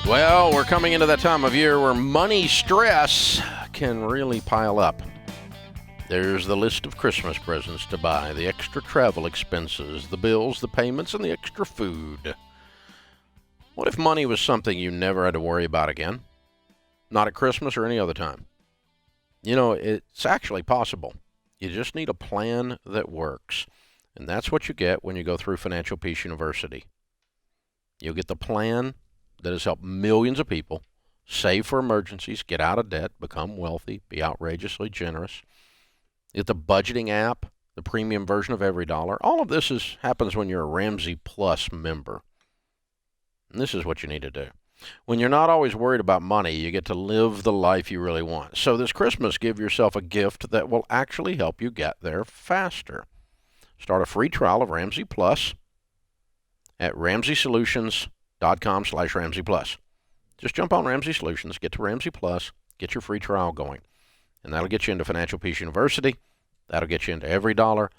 Well, we're coming into that time of year where money stress can really pile up. There's the list of Christmas presents to buy, the extra travel expenses, the bills, the payments, and the extra food. What if money was something you never had to worry about again? Not at Christmas or any other time. You know, it's actually possible. You just need a plan that works. And that's what you get when you go through Financial Peace University. You'll get the plan that has helped millions of people save for emergencies, get out of debt, become wealthy, be outrageously generous. Get the budgeting app, the premium version of Every Dollar. All of this happens when you're a Ramsey Plus member. And this is what you need to do. When you're not always worried about money, you get to live the life you really want. So this Christmas, give yourself a gift that will actually help you get there faster. Start a free trial of Ramsey Plus at RamseySolutions.com/Ramsey Plus. Just jump on Ramsey Solutions, get to Ramsey Plus, get your free trial going. And that'll get you into Financial Peace University. That'll get you into Every Dollar.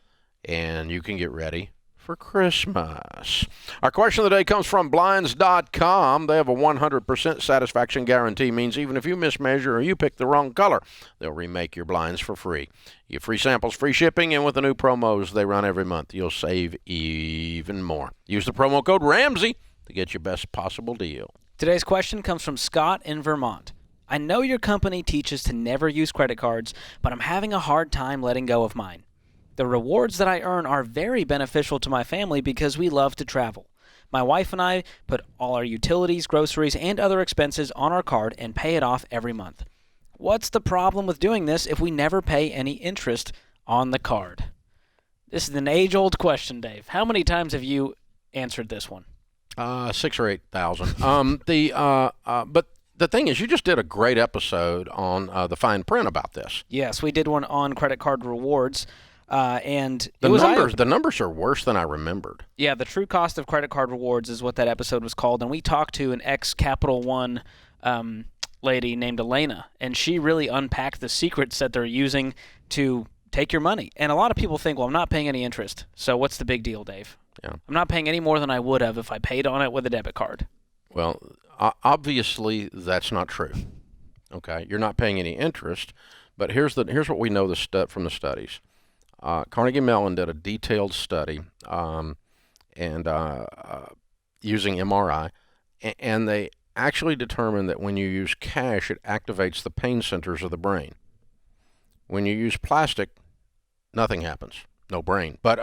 And you can get ready for Christmas. Our question of the day comes from Blinds.com. They have a 100% satisfaction guarantee. Means even if you mismeasure or you pick the wrong color, they'll remake your blinds for free. You get free samples, free shipping, and with the new promos they run every month, you'll save even more. Use the promo code Ramsey to get your best possible deal. Today's question comes from Scott in Vermont. I know your company teaches to never use credit cards, but I'm having a hard time letting go of mine. The rewards that I earn are very beneficial to my family because we love to travel. My wife and I put all our utilities, groceries, and other expenses on our card and pay it off every month. What's the problem with doing this if we never pay any interest on the card? This is an age-old question, Dave. How many times have you answered this one? 6,000 or 8,000. But the thing is, you just did a great episode on the fine print about this. Yes, we did one on credit card rewards. And the numbers are worse than I remembered. Yeah, the true cost of credit card rewards is what that episode was called. And we talked to an ex-Capital One lady named Elena, and she really unpacked the secrets that they're using to take your money. And a lot of people think, well, I'm not paying any interest. So what's the big deal, Dave? Yeah. I'm not paying any more than I would have if I paid on it with a debit card. Well, obviously that's not true. Okay, you're not paying any interest, but here's what we know from the studies. Carnegie Mellon did a detailed study using MRI, and they actually determined that when you use cash, it activates the pain centers of the brain. When you use plastic, nothing happens. No brain. But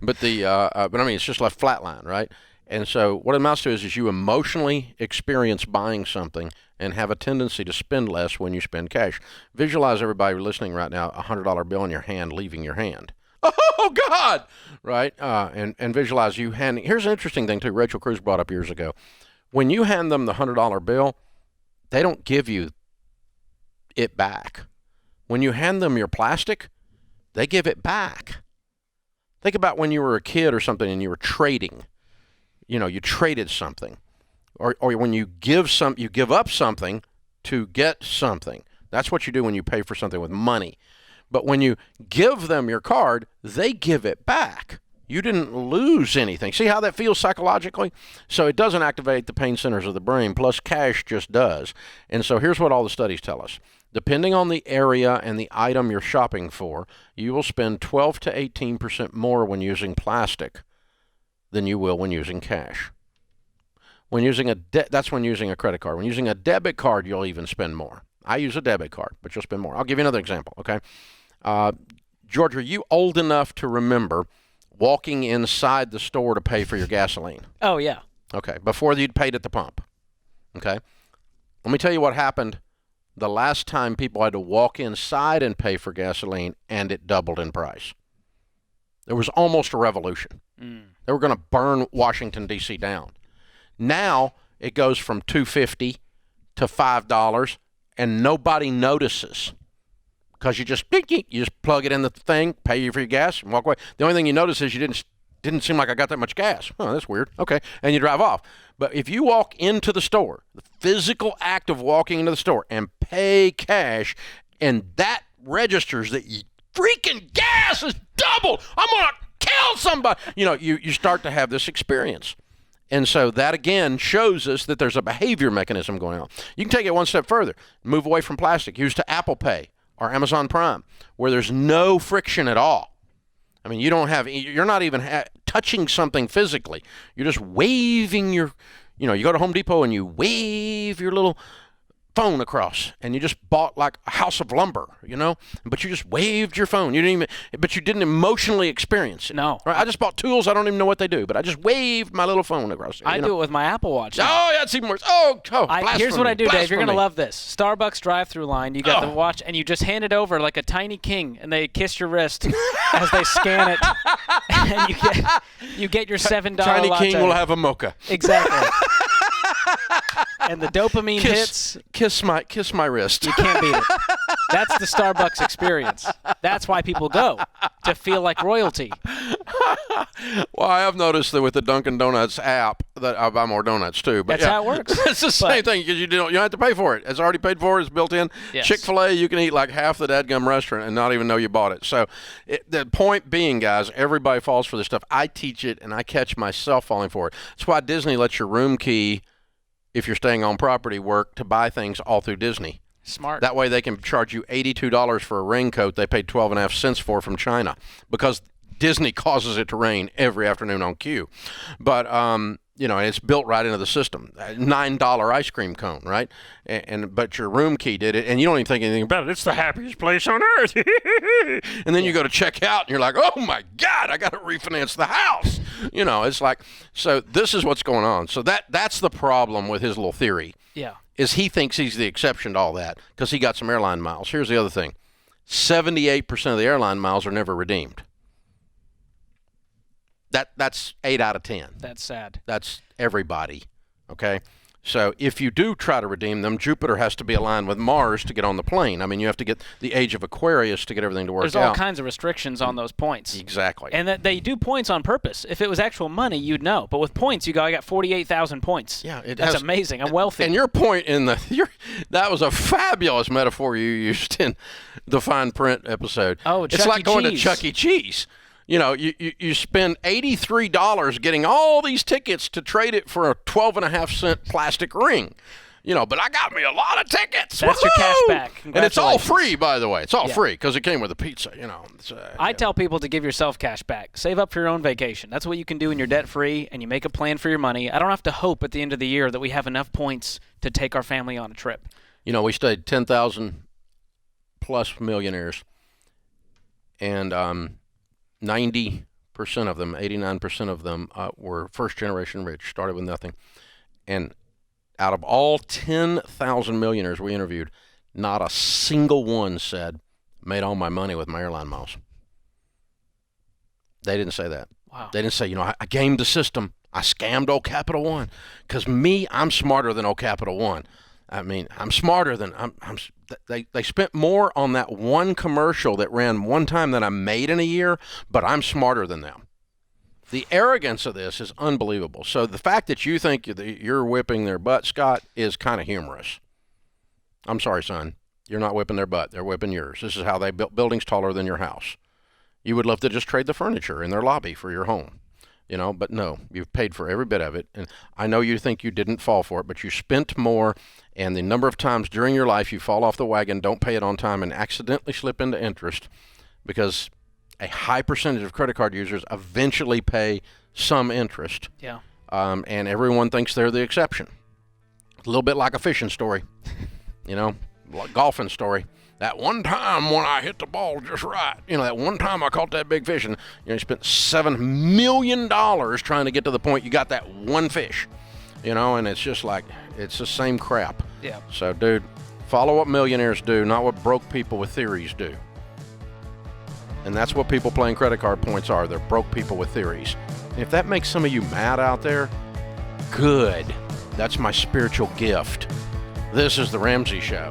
but I mean, it's just left flatline, right? And so what it amounts to is you emotionally experience buying something and have a tendency to spend less when you spend cash. Visualize, everybody listening right now, a $100 bill in your hand leaving your hand. Oh, God! Right? And visualize you handing. Here's an interesting thing, too, Rachel Cruz brought up years ago. When you hand them the $100 bill, they don't give you it back. When you hand them your plastic, they give it back. Think about when you were a kid or something and you were trading. You know, you traded something. Or when you give up something to get something. That's what you do when you pay for something with money. But when you give them your card, they give it back. You didn't lose anything. See how that feels psychologically? So it doesn't activate the pain centers of the brain, plus cash just does. And so here's what all the studies tell us. Depending on the area and the item you're shopping for, you will spend 12 to 18% more when using plastic than you will when using cash. That's when using a credit card. When using a debit card, you'll even spend more. I use a debit card, but you'll spend more. I'll give you another example, okay? George, are you old enough to remember walking inside the store to pay for your gasoline? Oh, yeah. Okay, before you'd paid at the pump. Okay? Let me tell you what happened the last time people had to walk inside and pay for gasoline, and it doubled in price. There was almost a revolution. They were going to burn Washington, D.C. down. Now it goes from $2.50 to $5, and nobody notices because you just plug it in the thing, pay for your gas, and walk away. The only thing you notice is you didn't seem like I got that much gas. Oh, that's weird. Okay, and you drive off. But if you walk into the store, the physical act of walking into the store and pay cash, and that registers that freaking gas is doubled, I'm gonna kill somebody. You start to have this experience. And so that, again, shows us that there's a behavior mechanism going on. You can take it one step further. Move away from plastic. Use to Apple Pay or Amazon Prime, where there's no friction at all. I mean, you're not even touching something physically. You're just waving you go to Home Depot and you wave your little phone across, and you just bought like a house of lumber, but you just waved your phone. But you didn't emotionally experience it. No. Right? I just bought tools. I don't even know what they do, but I just waved my little phone across. I do it with my Apple Watch now. Oh, yeah, it's even worse. Here's what I do, Dave. You're going to love this. Starbucks drive-through line. You got the watch, and you just hand it over like a tiny king, and they kiss your wrist as they scan it, and you get your $7 Tiny latte. king will have a mocha. Exactly. And the dopamine hits. Kiss my wrist. You can't beat it. That's the Starbucks experience. That's why people go, to feel like royalty. Well, I have noticed that with the Dunkin' Donuts app that I buy more donuts too. But that's how it works. It's the same thing because you don't have to pay for it. It's already paid for. It's built in. Yes. Chick-fil-A, you can eat like half the dadgum restaurant and not even know you bought it. So the point being, guys, everybody falls for this stuff. I teach it and I catch myself falling for it. That's why Disney lets your room key, if you're staying on property, work to buy things all through Disney. Smart. That way they can charge you $82 for a raincoat they paid 12.5 cents for from China because Disney causes it to rain every afternoon on cue. But, it's built right into the system. $9 ice cream cone, right? But your room key did it, and you don't even think anything about it. It's the happiest place on earth. And then you go to check out, and you're like, oh, my God, I got to refinance the house. It's like, so this is what's going on. So that's the problem with his little theory. Yeah. Is he thinks he's the exception to all that because he got some airline miles. Here's the other thing. 78% of the airline miles are never redeemed. That's 8 out of 10. That's sad. That's everybody, okay? So if you do try to redeem them, Jupiter has to be aligned with Mars to get on the plane. I mean, you have to get the age of Aquarius to get everything to work out. There's all kinds of restrictions on those points. Exactly. And that they do points on purpose. If it was actual money, you'd know. But with points, I got 48,000 points. Yeah, that's amazing. I'm wealthy. And your point that was a fabulous metaphor you used in the fine print episode. Oh, it's like going to Chuck E. Cheese. You spend $83 getting all these tickets to trade it for a 12.5-cent plastic ring. But I got me a lot of tickets. That's your cash back. And it's all free, by the way. It's all free because it came with a pizza, I tell people to give yourself cash back. Save up for your own vacation. That's what you can do when you're debt-free and you make a plan for your money. I don't have to hope at the end of the year that we have enough points to take our family on a trip. We stayed 10,000 plus millionaires. And 90% of them, 89% of them were first-generation rich, started with nothing. And out of all 10,000 millionaires we interviewed, not a single one said, made all my money with my airline miles. They didn't say that. Wow. They didn't say, I gamed the system. I scammed old Capital One. Because I'm smarter than old Capital One. I mean, I'm smarter than they spent more on that one commercial that ran one time than I made in a year, but I'm smarter than them. The arrogance of this is unbelievable. So the fact that you think you're whipping their butt, Scott, is kind of humorous. I'm sorry, son. You're not whipping their butt. They're whipping yours. This is how they built buildings taller than your house. You would love to just trade the furniture in their lobby for your home. But no, you've paid for every bit of it. And I know you think you didn't fall for it, but you spent more. And the number of times during your life you fall off the wagon, don't pay it on time, and accidentally slip into interest, because a high percentage of credit card users eventually pay some interest. Yeah. and everyone thinks they're the exception. A little bit like a fishing story, like golfing story. That one time when I hit the ball just right, that one time I caught that big fish, and you spent $7 million trying to get to the point you got that one fish, and it's just like, it's the same crap. Yeah. So, dude, follow what millionaires do, not what broke people with theories do. And that's what people playing credit card points are. They're broke people with theories. And if that makes some of you mad out there, good. That's my spiritual gift. This is The Ramsey Show.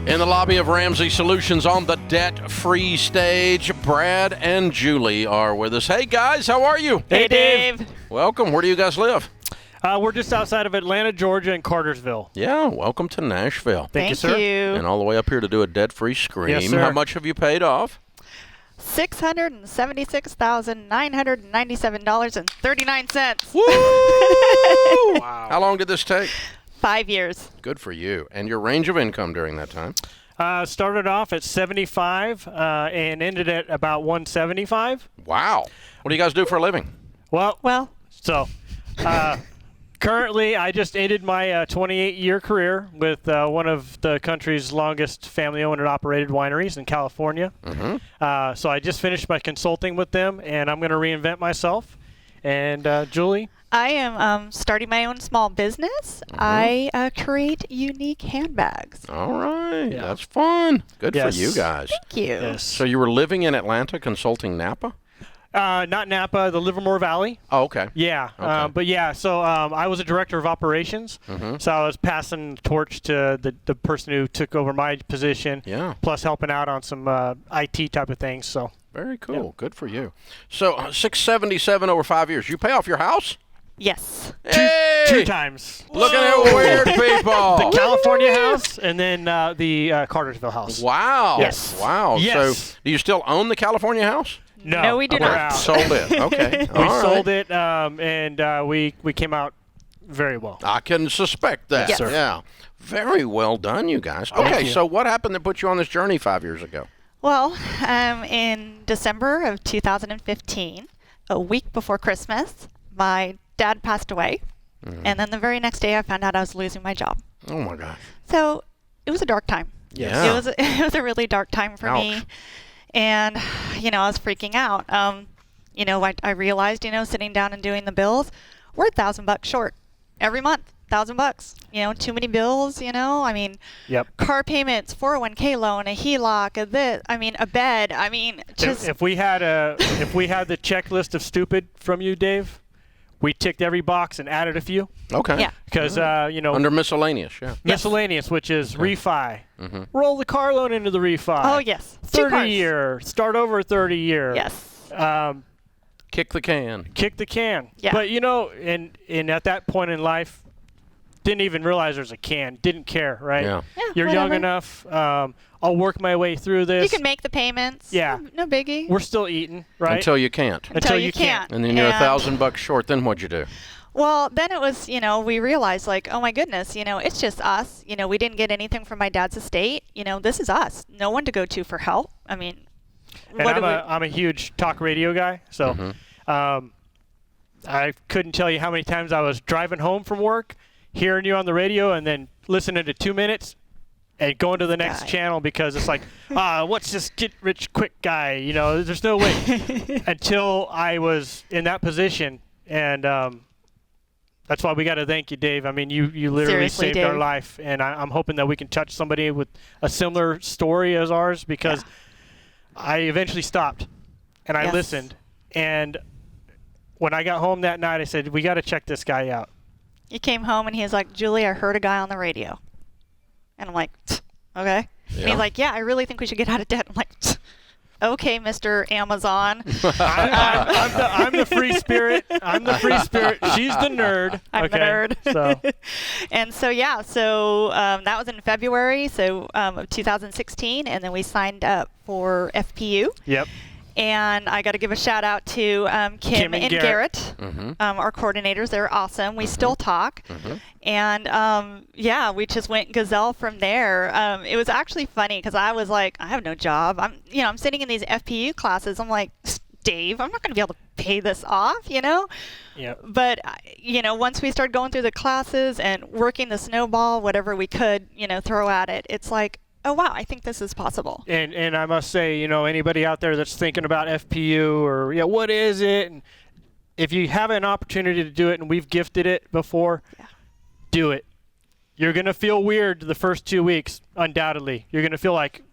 In the lobby of Ramsey Solutions on the debt-free stage, Brad and Julie are with us. Hey, guys, how are you? Hey, Dave. Welcome. Where do you guys live? We're just outside of Atlanta, Georgia, and Cartersville. Yeah, welcome to Nashville. Thank you, sir. And all the way up here to do a debt-free scream. Yes, sir. How much have you paid off? $676,997.39. Woo! Wow. How long did this take? 5 years. Good for you. And your range of income during that time? Started off at 75 and ended at about 175. Wow. What do you guys do for a living? Currently, I just ended my 28-year career with one of the country's longest family-owned and operated wineries in California. Mm-hmm. So I just finished my consulting with them, and I'm going to reinvent myself. And Julie? I am starting my own small business. Mm-hmm. I create unique handbags. All right. Yeah. That's fun. Good for you guys. Thank you. Yes. So you were living in Atlanta consulting Napa? Not Napa, the Livermore Valley. Oh, okay. Yeah. Okay. So I was a director of operations. Mm-hmm. So I was passing the torch to the person who took over my position. Yeah. Plus helping out on some IT type of things. So. Very cool. Yeah. Good for you. So 677 over 5 years. You pay off your house? Yes. Hey! Two times. Looking at weird people. The California house and then the Cartersville house. Wow. Yes. Wow. Yes. So do you still own the California house? No, we do not. Sold it. Okay. We sold it, and we came out very well. I can suspect that. Yes. Yeah. Very well done, you guys. Okay, so what happened that put you on this journey 5 years ago? Well, in December of 2015, a week before Christmas, my dad passed away. Mm-hmm. And then the very next day, I found out I was losing my job. Oh, my gosh. So it was a dark time. Yeah. It was a really dark time for me. And, I was freaking out. I realized, sitting down and doing the bills, we're $1,000 short every month. $1,000. Too many bills. Yep. Car payments, 401k loan, a HELOC, a bed. Just if we had the checklist of stupid from you, Dave, we ticked every box and added a few. Okay. Yeah. Because under miscellaneous, yeah. Miscellaneous, which is refi. Mm-hmm. Roll the car loan into the refi. Oh yes. 30 year. Start over 30 year. Yes. Kick the can. Yeah. But and at that point in life, didn't even realize there's a can. Didn't care, right? Yeah. You're whatever. young enough. I'll work my way through this. You can make the payments. Yeah. No biggie. We're still eating, right? Until you can't. Until you can't. And then you're $1,000 short. Then what'd you do? Well, then it was, we realized oh my goodness, it's just us. We didn't get anything from my dad's estate. This is us. No one to go to for help. I'm a huge talk radio guy, so I couldn't tell you how many times I was driving home from work, hearing you on the radio, and then listening to 2 minutes and going to the next channel because it's like, what's this get-rich-quick guy? There's no way. Until I was in that position, and that's why we got to thank you, Dave. You literally Seriously, saved Dave. our life, and I'm hoping that we can touch somebody with a similar story as ours because I eventually stopped, and I listened, and when I got home that night, I said, we got to check this guy out. He came home and he was like, Julie, I heard a guy on the radio. And I'm like, okay. Yeah. And he's like, yeah, I really think we should get out of debt. I'm like, okay, Mr. Amazon. I'm the free spirit. I'm the free spirit. She's the nerd. I'm the nerd. So. And so, that was in February of 2016. And then we signed up for FPU. Yep. And I got to give a shout out to Kim and Garrett, our coordinators. They're awesome. We still talk. And we just went gazelle from there. It was actually funny because I was like, I have no job. I'm sitting in these FPU classes. I'm like, Dave, I'm not going to be able to pay this off, Yep. But, once we started going through the classes and working the snowball, whatever we could, throw at it, it's like, oh, wow, I think this is possible. And I must say, anybody out there that's thinking about FPU or, what is it? And if you have an opportunity to do it, and we've gifted it before, do it. You're going to feel weird the first 2 weeks, undoubtedly. You're going to feel like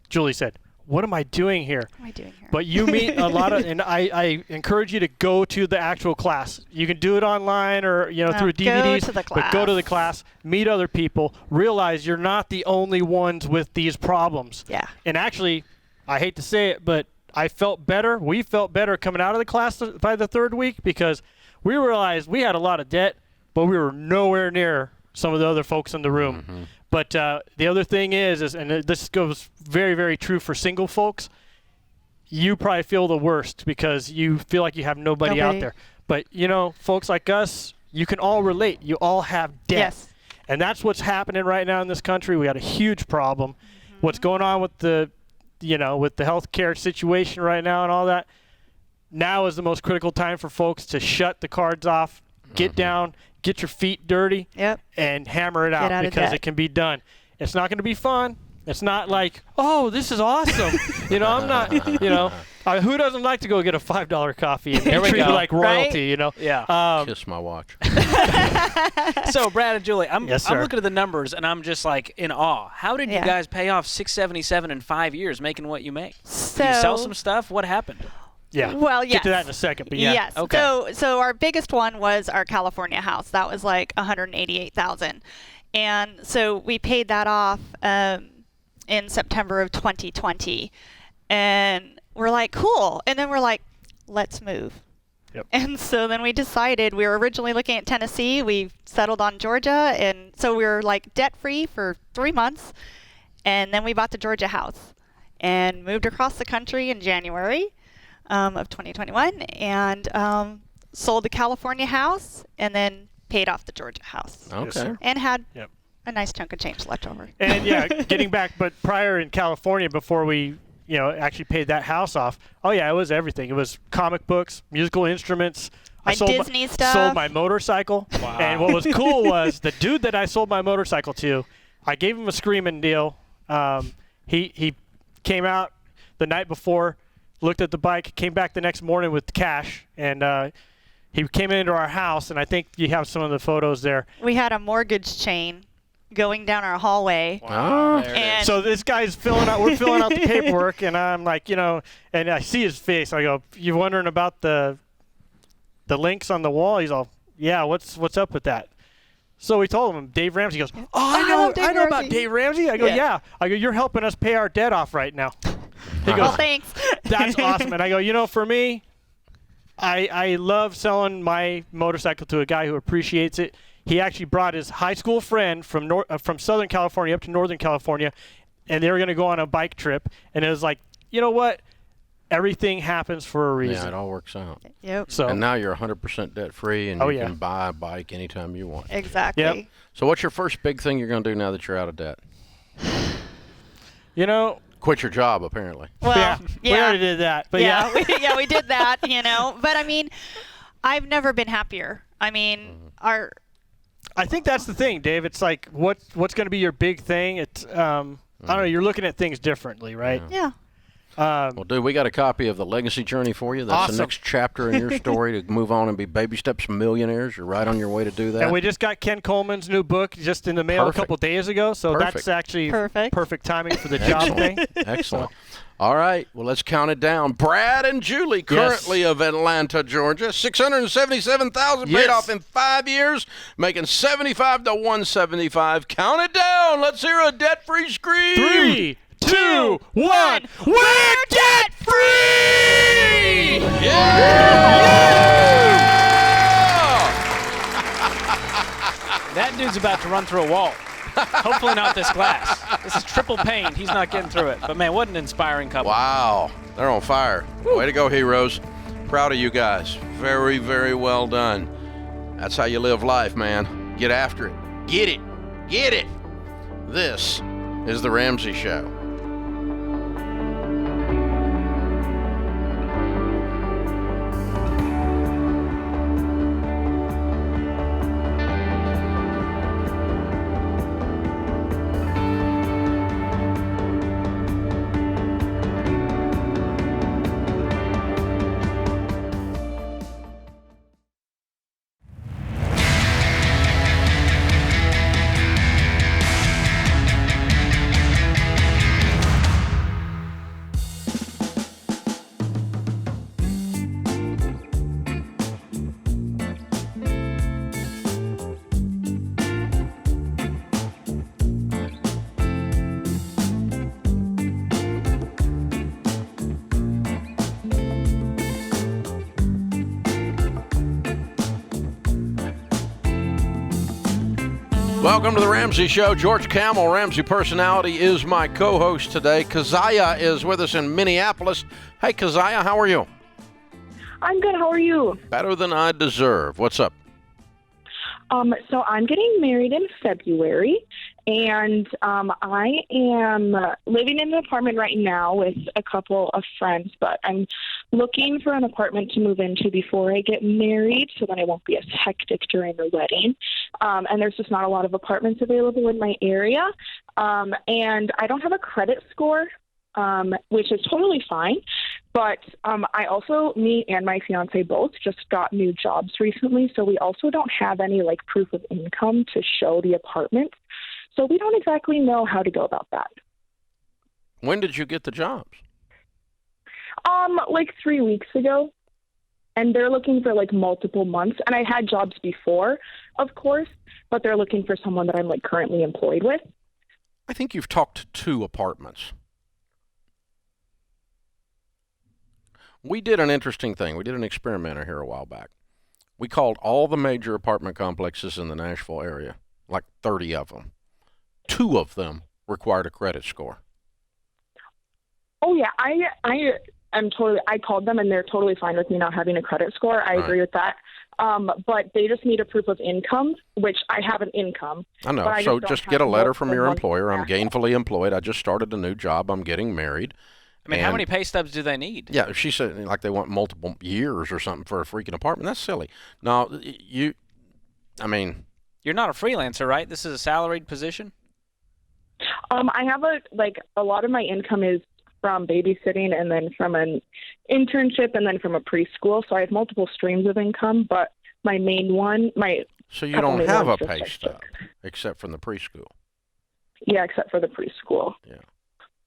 Julie said, what am I doing here? What am I doing here? But you meet a lot of, and I encourage you to go to the actual class. You can do it online or, through DVDs. Go to the class. But go to the class, meet other people, realize you're not the only ones with these problems. Yeah. And actually, I hate to say it, but I felt better. We felt better coming out of the class by the third week because we realized we had a lot of debt, but we were nowhere near some of the other folks in the room. But the other thing is, and this goes very, very true for single folks, you probably feel the worst because you feel like you have nobody out there. But, folks like us, you can all relate. You all have debt. Yes. And that's what's happening right now in this country. We got a huge problem. What's going on with the healthcare situation right now and all that, now is the most critical time for folks to shut the cards off, get down, get your feet dirty, and hammer it out because it can be done. It's not going to be fun. It's not like, oh, this is awesome. I'm not, who doesn't like to go get a $5 coffee and treat it like royalty, Yeah. Kiss my watch. So, Brad and Julie, I'm Yes, looking at the numbers, and I'm just like in awe. How did you Yeah. guys pay off $677 in 5 years making what you make? So, Did you sell some stuff? What happened? Yeah. Well, Get to that in a second, but yeah. Yes. Okay. So our biggest one was our California house. That was like $188,000, and so we paid that off in September of 2020, and we're like, cool. And then we're like, let's move. Yep. And so then we decided, we were originally looking at Tennessee. We settled on Georgia, and so we were like debt free for 3 months, and then we bought the Georgia house and moved across the country in January of 2021, and sold the California house, and then paid off the Georgia house. Okay. And had a nice chunk of change left over. And getting back, but prior in California, before we, actually paid that house off, it was everything. It was comic books, musical instruments. My Disney stuff. Sold my motorcycle. Wow. And what was cool was the dude that I sold my motorcycle to, I gave him a screaming deal. He came out the night before, looked at the bike, came back the next morning with cash, and he came into our house, and I think you have some of the photos there. We had a mortgage chain going down our hallway. Wow. And So this guy's we're filling out the paperwork, and I'm like, and I see his face. I go, you wondering about the links on the wall? He's all, yeah, what's up with that? So we told him, Dave Ramsey. He goes, I know about Dave Ramsey. I go, yeah. I go, you're helping us pay our debt off right now. He goes, thanks. That's awesome. And I go, for me, I love selling my motorcycle to a guy who appreciates it. He actually brought his high school friend from Southern California up to Northern California, and they were going to go on a bike trip. And it was like, you know what? Everything happens for a reason. Yeah, it all works out. Yep. So, And now you're 100% debt free, and you can buy a bike anytime you want. Exactly. Yep. So what's your first big thing you're going to do now that you're out of debt? Quit your job, apparently. Well, we already did that. But we did that, But I mean, I've never been happier. I mean, I think that's the thing, Dave. It's like, what's going to be your big thing? It's I don't know. You're looking at things differently, right? Yeah. Well, dude, we got a copy of The Legacy Journey for you. That's awesome. The next chapter in your story to move on and be baby steps millionaires. You're right on your way to do that. And we just got Ken Coleman's new book just in the mail a couple days ago, so that's actually perfect timing for the job thing. Excellent. All right, well, let's count it down. Brad and Julie, currently of Atlanta, Georgia, $677,000 paid off in 5 years, making $75 to $175. Count it down. Let's hear a debt-free scream. 3, 2, 1. We're debt free! That dude's about to run through a wall. Hopefully not this glass. This is triple pain. He's not getting through it. But, man, what an inspiring couple. Wow. They're on fire. Woo. Way to go, heroes. Proud of you guys. Very, very well done. That's how you live life, man. Get after it. Get it. Get it. This is The Ramsey Show. Welcome to The Ramsey Show. George Camel, Ramsey Personality, is my co-host today. Keziah is with us in Minneapolis. Hey, Keziah, how are you? I'm good. How are you? Better than I deserve. What's up? So I'm getting married in February, and I am living in an apartment right now with a couple of friends, but I'm looking for an apartment to move into before I get married so that it won't be as hectic during the wedding. And there's just not a lot of apartments available in my area. And I don't have a credit score, which is totally fine. But I also, me and my fiance both just got new jobs recently, so we also don't have any like proof of income to show the apartment. So we don't exactly know how to go about that. When did you get the jobs? Like 3 weeks ago. And they're looking for like multiple months. And I had jobs before, of course, but they're looking for someone that I'm like currently employed with. I think you've talked to 2 apartments. We did an interesting thing. We did an experimenter here a while back. We called all the major apartment complexes in the Nashville area, like 30 of them. 2 of them required a credit score. Oh, yeah. I called them and they're totally fine with me not having a credit score. I agree with that. But they just need a proof of income, which I have an income. I know. So just get a letter from your employer. I'm gainfully employed. I just started a new job. I'm getting married. I mean, how many pay stubs do they need? Yeah, she said like they want multiple years or something for a freaking apartment. That's silly. No, you're not a freelancer, right? This is a salaried position? I have a lot of my income is from babysitting and then from an internship and then from a preschool. So I have multiple streams of income, but my main one, So you don't have a pay stub except from the preschool? Yeah, except for the preschool. Yeah.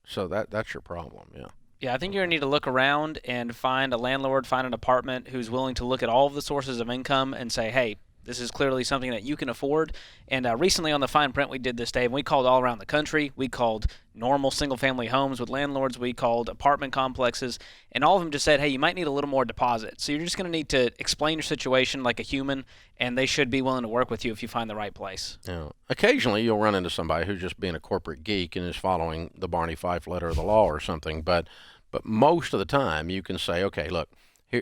So that's your problem, yeah. Yeah, I think you're going to need to look around and find a landlord, find an apartment who's willing to look at all of the sources of income and say, hey, this is clearly something that you can afford. And recently on the fine print, we did this, Dave. We called all around the country. We called normal single-family homes with landlords. We called apartment complexes. And all of them just said, hey, you might need a little more deposit. So you're just going to need to explain your situation like a human, and they should be willing to work with you if you find the right place. Yeah. Occasionally you'll run into somebody who's just being a corporate geek and is following the Barney Fife letter of the law or something. But most of the time you can say, okay, look,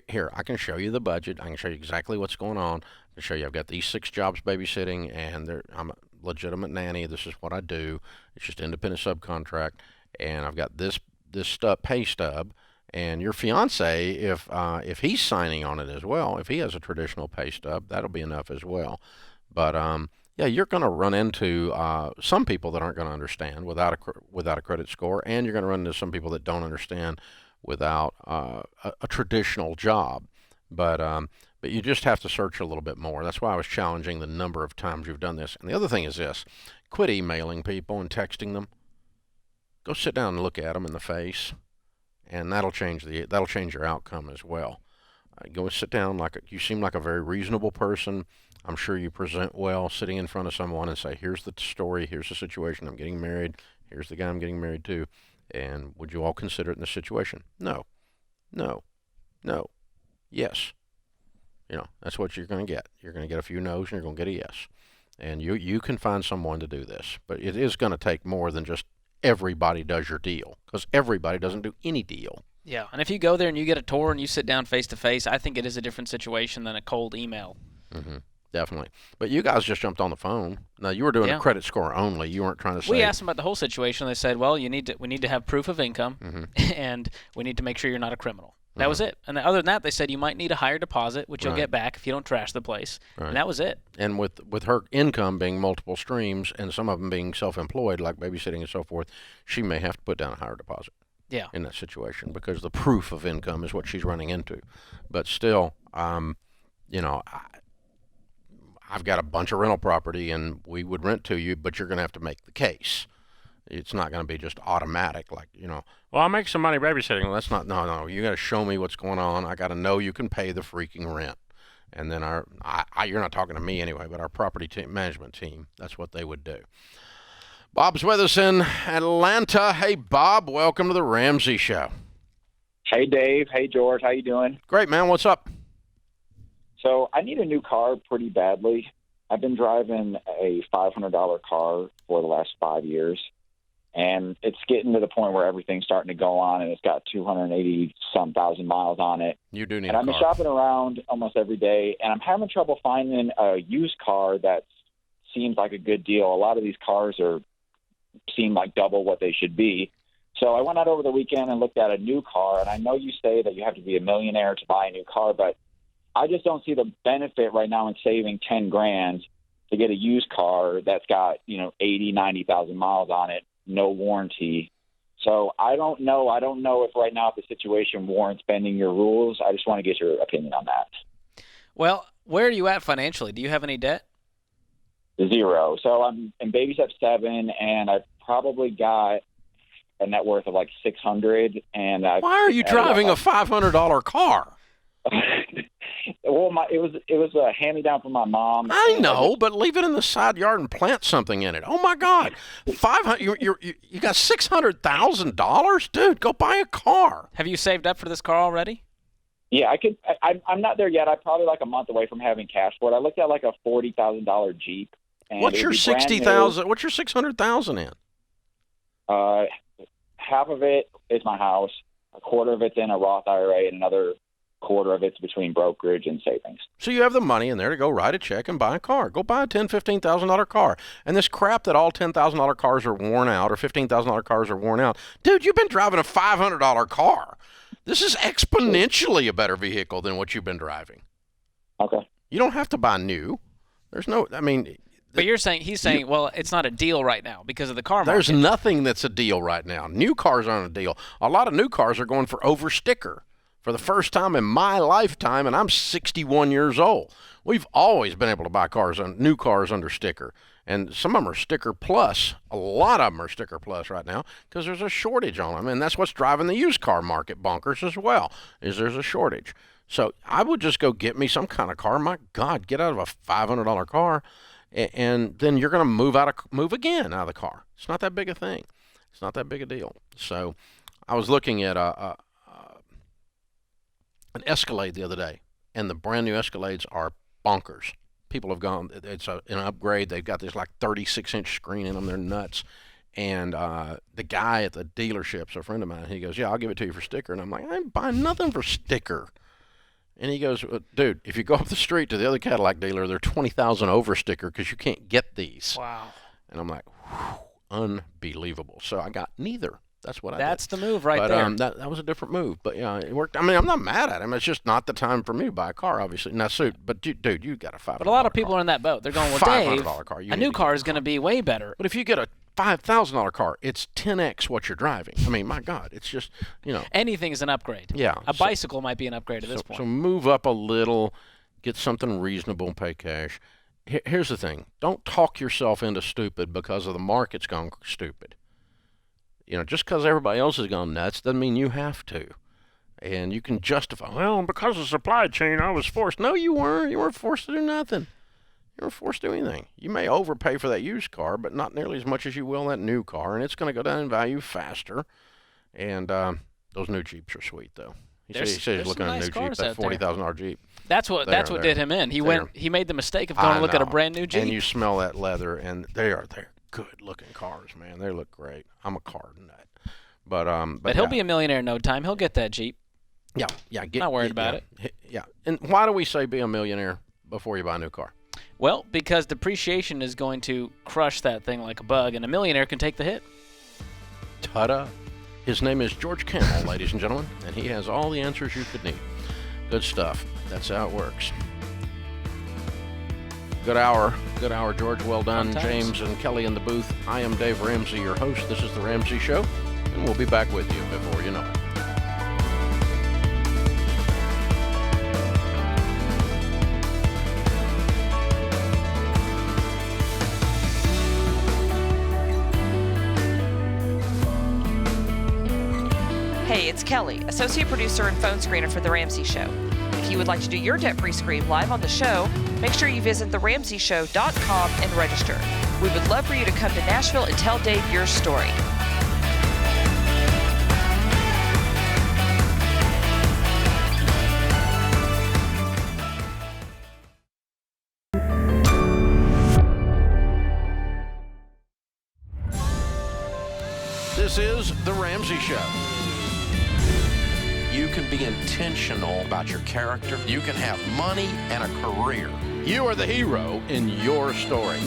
here, I can show you the budget. I can show you exactly what's going on. I can show you I've got these 6 jobs babysitting, and I'm a legitimate nanny. This is what I do. It's just independent subcontract, and I've got this pay stub. And your fiance, if he's signing on it as well, if he has a traditional pay stub, that'll be enough as well. But yeah, you're going to run into some people that aren't going to understand without a credit score, and you're going to run into some people that don't understand without a traditional job. But you just have to search a little bit more. That's why I was challenging the number of times you've done this. And the other thing is this: quit emailing people and texting them. Go sit down and look at them in the face, and that'll change your outcome as well. Go sit down you seem like a very reasonable person. I'm sure you present well sitting in front of someone and say, here's the story, here's the situation, I'm getting married, here's the guy I'm getting married to, and would you all consider it in this situation? No, yes. That's what you're going to get. You're going to get a few no's and you're going to get a yes. And you can find someone to do this, but it is going to take more than just everybody does your deal, because everybody doesn't do any deal. Yeah, and if you go there and you get a tour and you sit down face to face, I think it is a different situation than a cold email. Mm-hmm. Definitely. But you guys just jumped on the phone. Now, you were doing a credit score only. You weren't trying to say... We asked them about the whole situation. They said, well, we need to have proof of income, and we need to make sure you're not a criminal. That was it. And other than that, they said you might need a higher deposit, which you'll get back if you don't trash the place. Right. And that was it. And with her income being multiple streams and some of them being self-employed, like babysitting and so forth, she may have to put down a higher deposit. Yeah. In that situation, because the proof of income is what she's running into. But still, I've got a bunch of rental property, and we would rent to you, but you're going to have to make the case. It's not going to be just automatic, well, I make some money babysitting. Well, that's not, no. You got to show me what's going on. I got to know you can pay the freaking rent. And then you're not talking to me anyway, but our property management team, that's what they would do. Bob's with us in Atlanta. Hey, Bob, welcome to the Ramsey Show. Hey, Dave. Hey, George. How you doing? Great, man. What's up? So I need a new car pretty badly. I've been driving a $500 car for the last 5 years, and it's getting to the point where everything's starting to go on, and it's got 280-some thousand miles on it. You do need and a car. And I've been shopping around almost every day, and I'm having trouble finding a used car that seems like a good deal. A lot of these cars seem like double what they should be. So I went out over the weekend and looked at a new car, and I know you say that you have to be a millionaire to buy a new car, but I just don't see the benefit right now in saving $10,000 to get a used car that's got, 80, 90,000 miles on it, no warranty. So I don't know. I don't know if right now if the situation warrants bending your rules. I just want to get your opinion on that. Well, where are you at financially? Do you have any debt? Zero. So I'm in baby step 7, and I've probably got a net worth of like $600. And why are you driving a $500 car? Well, it was a hand-me-down from my mom. I know, but leave it in the side yard and plant something in it. Oh my God, $500! You got $600,000, dude. Go buy a car. Have you saved up for this car already? Yeah, I could. I'm not there yet. I'm probably like a month away from having cash for it. I looked at like a $40,000 Jeep. What's your $60,000? What's your $600,000 in? Half of it is my house. A quarter of it's in a Roth IRA, and another quarter of it's between brokerage and savings. So you have the money in there to go write a check and buy a car. Go buy a $10,000, $15,000 car. And this crap that all $10,000 cars are worn out or $15,000 cars are worn out. Dude, you've been driving a $500 car. This is exponentially a better vehicle than what you've been driving. Okay. You don't have to buy new. There's no, But he's saying, well, it's not a deal right now because of the car market. There's nothing that's a deal right now. New cars aren't a deal. A lot of new cars are going for over sticker. For the first time in my lifetime, and I'm 61 years old, we've always been able to buy new cars under sticker. And some of them are sticker plus. A lot of them are sticker plus right now because there's a shortage on them. And that's what's driving the used car market bonkers as well, is there's a shortage. So I would just go get me some kind of car. My God, get out of a $500 car, and then you're going to move again out of the car. It's not that big a thing. It's not that big a deal. So I was looking at an Escalade the other day, and the brand new Escalades are bonkers. People have gone, it's an upgrade. They've got this like 36-inch screen in them. They're nuts. And the guy at the dealership's a friend of mine. He goes, yeah, I'll give it to you for sticker. And I'm like, I ain't buying nothing for sticker. And he goes, dude, if you go up the street to the other Cadillac dealer, they're $20,000 over sticker because you can't get these. Wow. And I'm like, unbelievable. So I got neither. That's what I That's did. the move right there. That was a different move. But, yeah, it worked. I mean, I'm not mad at him. It's just not the time for me to buy a car, obviously. Now, but, dude, you got a $500 But a lot of people are in that boat. They're going, well, Dave, a new car is going to be way better. But if you get a $5,000 car, it's 10x what you're driving. I mean, my God, it's just, anything is an upgrade. Yeah. A bicycle might be an upgrade at this point. So move up a little, get something reasonable, and pay cash. Here's the thing. Don't talk yourself into stupid because of the market's gone stupid. Just because everybody else has gone nuts doesn't mean you have to. And you can justify, well, because of supply chain, I was forced. No, you weren't. You weren't forced to do nothing. You weren't forced to do anything. You may overpay for that used car, but not nearly as much as you will that new car, and it's going to go down in value faster. And those new Jeeps are sweet, though. He said he's looking at a new Jeep, that $40,000 Jeep. That's what did him in. He made the mistake of going to look at a brand new Jeep. And you smell that leather, and they're good-looking cars, man. They look great. I'm a car nut. But he'll be a millionaire in no time. He'll get that Jeep. Yeah. Not worried about it. Yeah. And why do we say be a millionaire before you buy a new car? Well, because depreciation is going to crush that thing like a bug, and a millionaire can take the hit. Ta-da. His name is George Camel, ladies and gentlemen, and he has all the answers you could need. Good stuff. That's how it works. Good hour, George. Well done. James and Kelly in the booth. I am Dave Ramsey, your host. This is The Ramsey Show, and we'll be back with you before you know it. Hey, it's Kelly, associate producer and phone screener for The Ramsey Show. If you would like to do your debt-free scream live on the show, make sure you visit theramseyshow.com and register. We would love for you to come to Nashville and tell Dave your story. This is The Ramsey Show. You can be intentional about your character. You can have money and a career. You are the hero in your story.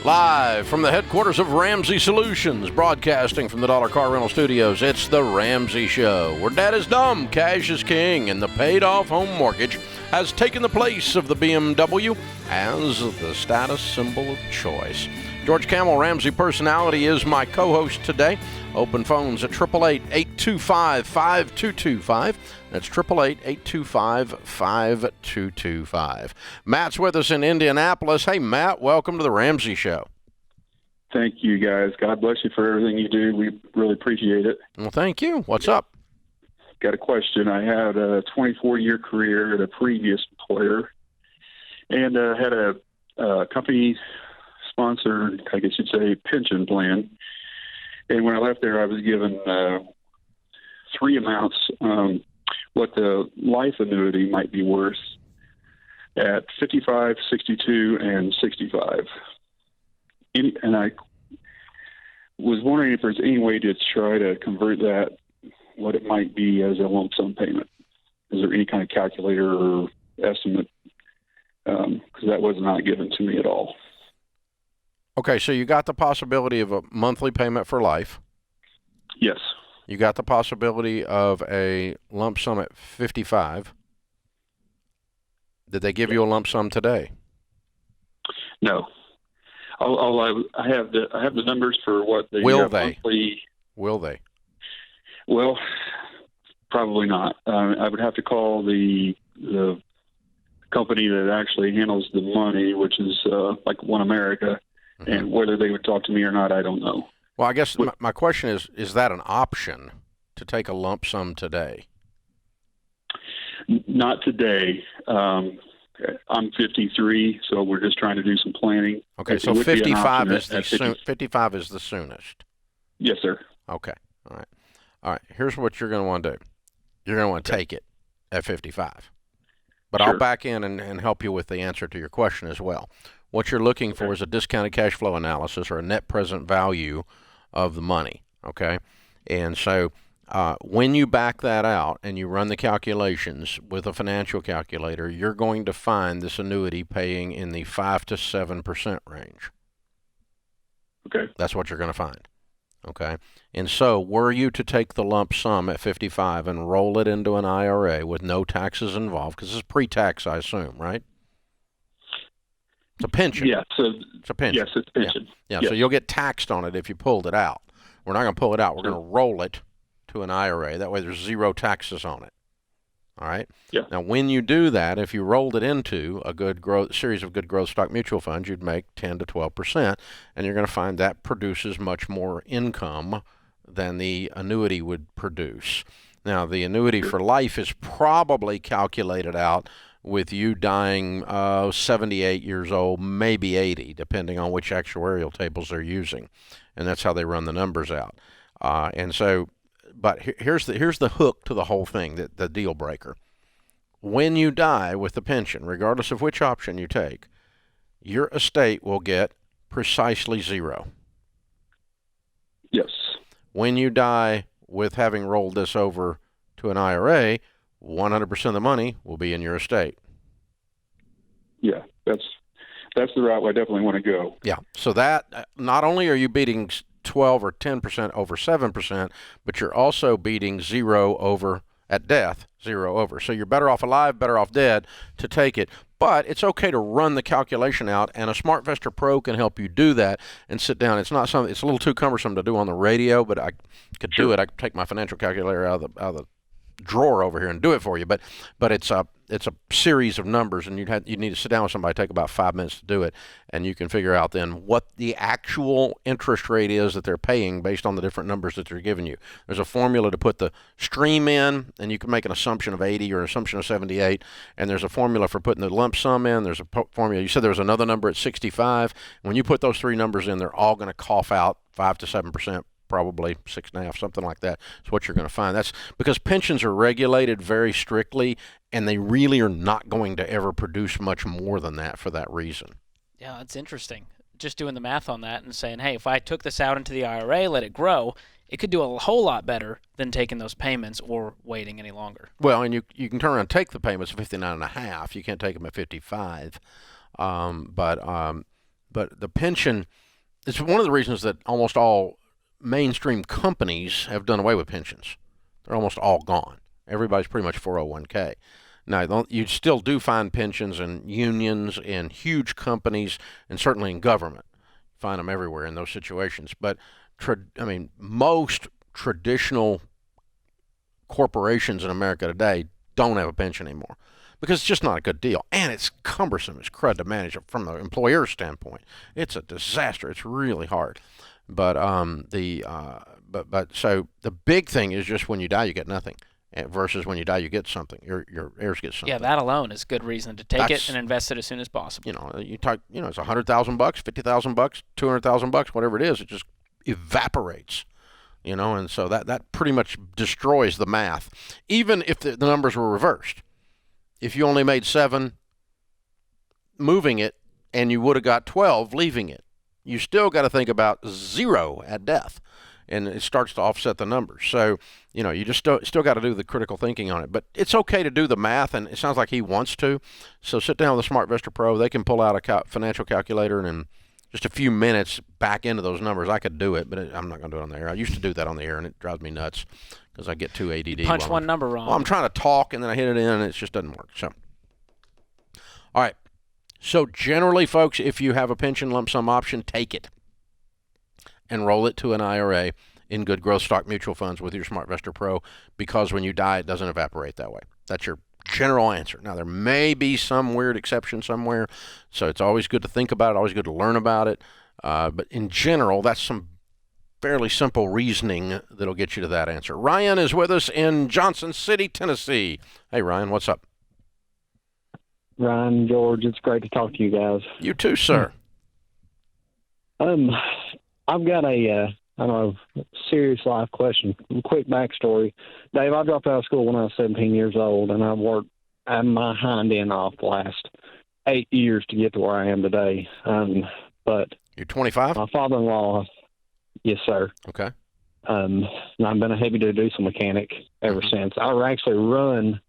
Live from the headquarters of Ramsey Solutions, broadcasting from the Dollar Car Rental Studios, it's The Ramsey Show, where dad is dumb, cash is king, and the paid-off home mortgage has taken the place of the BMW as the status symbol of choice. George Camel, Ramsey Personality, is my co-host today. Open phones at 888-825-5225. That's 888-825-5225. Matt's with us in Indianapolis. Hey, Matt, welcome to the Ramsey Show. Thank you, guys. God bless you for everything you do. We really appreciate it. Well, thank you. What's up? Got a question. I had a 24-year career at a previous employer and had a company-sponsored, I guess you'd say, pension plan. And when I left there, I was given three amounts, what the life annuity might be worth at 55, 62, and 65. And I was wondering if there's any way to try to convert that, what it might be as a lump sum payment. Is there any kind of calculator or estimate? Because that was not given to me at all. Okay, so you got the possibility of a monthly payment for life. Yes. You got the possibility of a lump sum at 55. Did they give you a lump sum today? No. I have the numbers for what the monthly. Will they? Well, probably not. I would have to call the company that actually handles the money, which is like One America, and whether they would talk to me or not, I don't know. Well, I guess my question is that an option to take a lump sum today? Not today. I'm 53, so we're just trying to do some planning. Okay, so 55 is the soonest. Yes, sir. Okay, all right. Here's what you're going to want to do. You're going to want to take it at 55. But sure. I'll back in and help you with the answer to your question as well. What you're looking for is a discounted cash flow analysis or a net present value of the money, okay? And so When you back that out and you run the calculations with a financial calculator, you're going to find this annuity paying in the 5 to 7% range. Okay. That's what you're going to find. Okay. And so were you to take the lump sum at 55 and roll it into an IRA with no taxes involved, because it's pre-tax, I assume, right? It's a pension. Yeah. So it's a pension. Yes, it's a pension. Yeah. Yes. So you'll get taxed on it if you pulled it out. We're not going to pull it out. We're going to roll it to an IRA. That way there's zero taxes on it. All right? Yeah. Now, when you do that, if you rolled it into a good growth series of good growth stock mutual funds, you'd make 10 to 12%, and you're going to find that produces much more income than the annuity would produce. Now, the annuity for life is probably calculated out with you dying 78 years old, maybe 80, depending on which actuarial tables they're using, and that's how they run the numbers out. And so, but here's the hook to the whole thing, the deal breaker. When you die with the pension, regardless of which option you take, your estate will get precisely zero. Yes. When you die with having rolled this over to an IRA, 100% of the money will be in your estate. Yeah, that's the route I definitely want to go. Yeah. So that not only are you beating 12 or 10% over 7%, but you're also beating zero over at death, zero over. So you're better off alive, better off dead to take it. But it's okay to run the calculation out, and a SmartVestor Pro can help you do that and sit down. It's not something. It's a little too cumbersome to do on the radio, but I could do it. I could take my financial calculator out of the drawer over here and do it for you. But it's a series of numbers, and you need to sit down with somebody, take about 5 minutes to do it, and you can figure out then what the actual interest rate is that they're paying based on the different numbers that they're giving you. There's a formula to put the stream in, and you can make an assumption of 80 or an assumption of 78, and there's a formula for putting the lump sum in. There's a formula. You said there was another number at 65. When you put those three numbers in, they're all going to cough out 5 to 7%. Probably 6.5%, something like that. It's what you're going to find. That's because pensions are regulated very strictly, and they really are not going to ever produce much more than that for that reason. Yeah, it's interesting. Just doing the math on that and saying, hey, if I took this out into the IRA, let it grow, it could do a whole lot better than taking those payments or waiting any longer. Well, and you can turn around and take the payments at 59.5. You can't take them at 55. But the pension, it's one of the reasons that almost all mainstream companies have done away with pensions. They're almost all gone. Everybody's pretty much 401k. Now, you still do find pensions in unions, in huge companies, and certainly in government. You find them everywhere in those situations. But, most traditional corporations in America today don't have a pension anymore because it's just not a good deal. And it's cumbersome. It's crud to manage from the employer's standpoint. It's a disaster. It's really hard. But so the big thing is just when you die, you get nothing, versus when you die, you get something. Your heirs get something. Yeah, that alone is good reason to take it and invest it as soon as possible. It's $100,000, $50,000, $200,000, whatever it is. It just evaporates, and so that pretty much destroys the math. Even if the numbers were reversed, if you only made 7 moving it, and you would have got 12 leaving it, you still got to think about 0 at death, and it starts to offset the numbers. So, you just still got to do the critical thinking on it. But it's okay to do the math, and it sounds like he wants to. So sit down with a SmartVestor Pro. They can pull out a financial calculator and in just a few minutes back into those numbers. I could do it, but I'm not going to do it on the air. I used to do that on the air, and it drives me nuts because I get too ADD. Punch one number wrong. Well, I'm trying to talk, and then I hit it in, and it just doesn't work. So, all right. So generally, folks, if you have a pension lump sum option, take it and roll it to an IRA in good growth stock mutual funds with your SmartVestor Pro, because when you die, it doesn't evaporate that way. That's your general answer. Now, there may be some weird exception somewhere, so it's always good to think about it, always good to learn about it. But in general, that's some fairly simple reasoning that'll get you to that answer. Ryan is with us in Johnson City, Tennessee. Hey, Ryan, what's up? Ryan, George, it's great to talk to you guys. You too, sir. I've got a serious life question. Quick backstory. Dave, I dropped out of school when I was 17 years old, and I've worked my hind end off the last 8 years to get to where I am today. But you're 25? My father-in-law, yes, sir. Okay. And I've been a heavy-duty diesel mechanic ever since. I actually run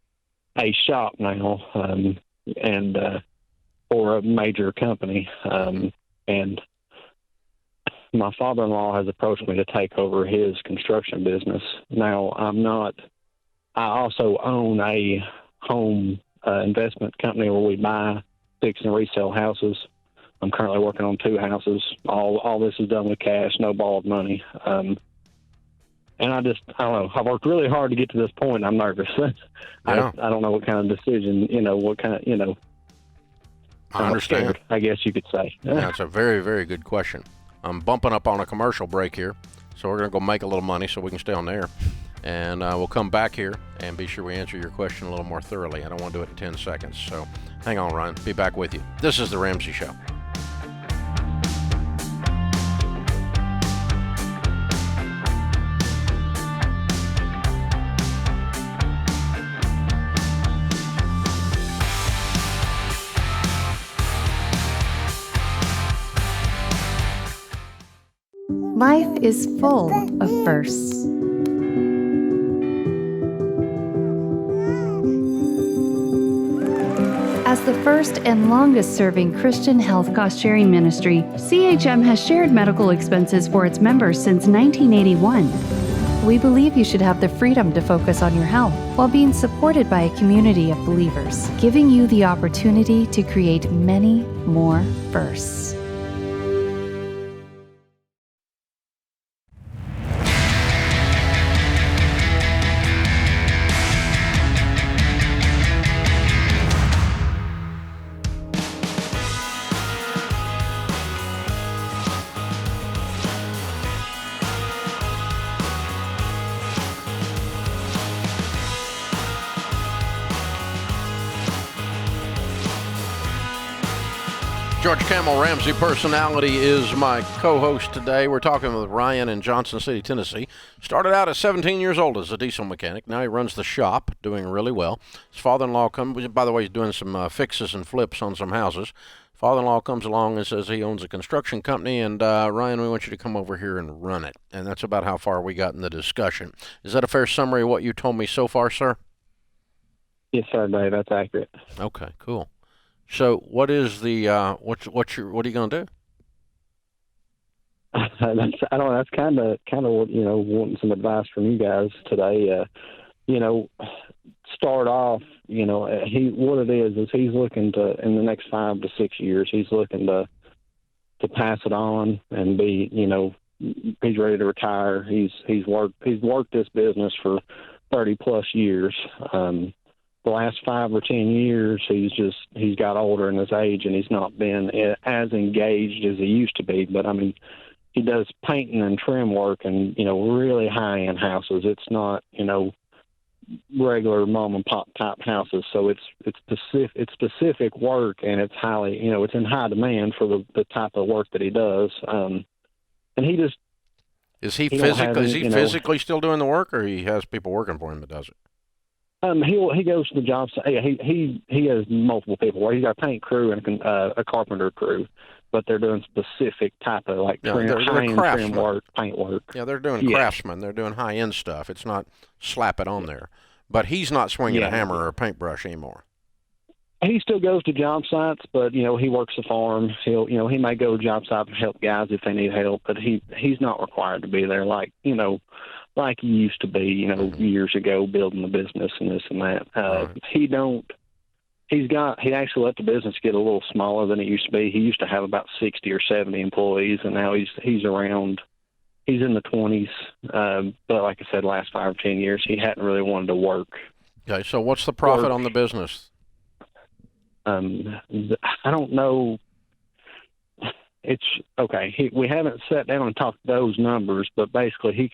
a shop now, and for a major company, and my father-in-law has approached me to take over his construction business. Now, I also own a home investment company where we buy, fix, and resell houses. I'm currently working on 2 houses. All this is done with cash, no borrowed money. And I don't know. I've worked really hard to get to this point. I'm nervous. Yeah. I don't know what kind of decision, I understand. Scared, I guess you could say. That's a very, very good question. I'm bumping up on a commercial break here, so we're going to go make a little money so we can stay on the air. And we'll come back here and be sure we answer your question a little more thoroughly. I don't want to do it in 10 seconds, so hang on, Ryan. Be back with you. This is The Ramsey Show. Life is full of firsts. As the first and longest-serving Christian health cost-sharing ministry, CHM has shared medical expenses for its members since 1981. We believe you should have the freedom to focus on your health while being supported by a community of believers, giving you the opportunity to create many more firsts. George Camel Ramsey Personality is my co-host today. We're talking with Ryan in Johnson City, Tennessee. Started out at 17 years old as a diesel mechanic. Now he runs the shop, doing really well. His father-in-law comes, by the way, he's doing some fixes and flips on some houses. Father-in-law comes along and says he owns a construction company, and Ryan, we want you to come over here and run it. And that's about how far we got in the discussion. Is that a fair summary of what you told me so far, sir? Yes, sir, Dave. That's accurate. Okay, cool. So, what is the what are you gonna do? I don't know. That's kind of wanting some advice from you guys today. Start off. What it is he's looking to, in the next 5 to 6 years, he's looking to pass it on and be. He's ready to retire. He's worked this business for 30 plus years. The last 5 or 10 years, he's got older in his age, and he's not been as engaged as he used to be. But I mean, he does painting and trim work, and really high end houses. It's not regular mom and pop type houses. So it's specific work, and it's highly it's in high demand for the type of work that he does. And he just is he physically still doing the work, or he has people working for him that does it? He goes to the job site. He has multiple people. Well, he's got a paint crew and a carpenter crew, but they're doing specific type of high-end trim work, paint work. Yeah, they're doing craftsmen. They're doing high-end stuff. It's not slap it on there. But he's not swinging a hammer or a paintbrush anymore. He still goes to job sites, but he works the farm. He may go to job sites and help guys if they need help, but he's not required to be there like he used to be, years ago, building the business and this and that. He actually let the business get a little smaller than it used to be. He used to have about 60 or 70 employees, and now he's in the 20s. But like I said, last 5 or 10 years, he hadn't really wanted to work. Okay, so what's the profit on the business? I don't know. It's okay. We haven't sat down and talked those numbers, but basically he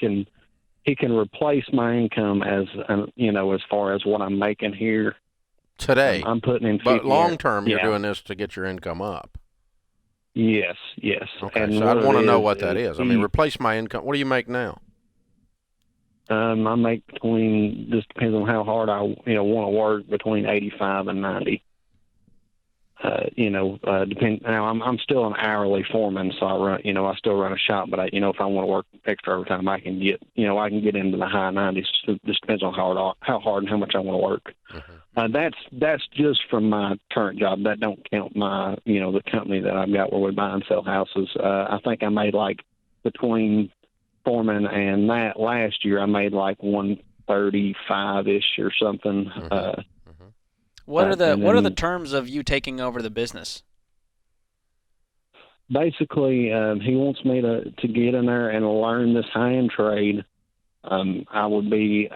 can replace my income as far as what I'm making here today. I'm putting in. But long term, you're doing this to get your income up. Yes. Okay, and so I want to know what that is. I mean, replace my income. What do you make now? I make between. Just depends on how hard I want to work, between 85 and 90. depend. Now I'm still an hourly foreman, so I run. I still run a shop, but if I want to work extra overtime, I can get. I can get into the high 90s. Just depends on how hard and how much I want to work. That's just from my current job. That don't count my the company that I've got where we buy and sell houses. I think I made like between foreman and that last year I made like 135-ish or something. What are the terms of you taking over the business? Basically, he wants me to get in there and learn this high-end trade. I would be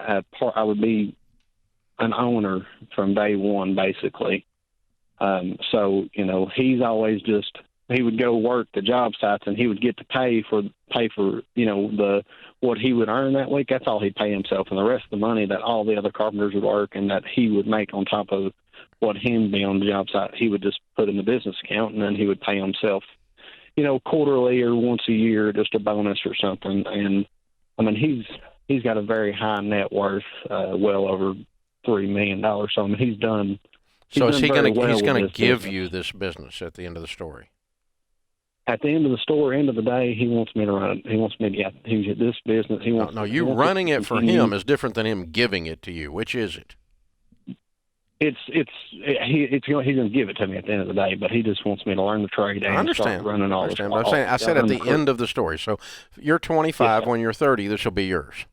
an owner from day one, basically. So he's always he would go work the job sites and he would get to pay for what he would earn that week. That's all he'd pay himself, and the rest of the money that all the other carpenters would work and that he would make on top of what him be on the job site, he would just put in the business account, and then he would pay himself, quarterly or once a year, just a bonus or something. And I mean, he's got a very high net worth, well over $3 million. So I mean, he's done. So is he going to? He's going to give business. you this business at the end of the story. At the end of the story, end of the day, he wants me to run it. He wants me to get this business. He wants. No, you running it for him is different than him giving it to you. Which is it? He's going to give it to me at the end of the day, but he just wants me to learn the trade and start running all this. I said at the end of the story. So you're 25. When you're 30, this will be yours.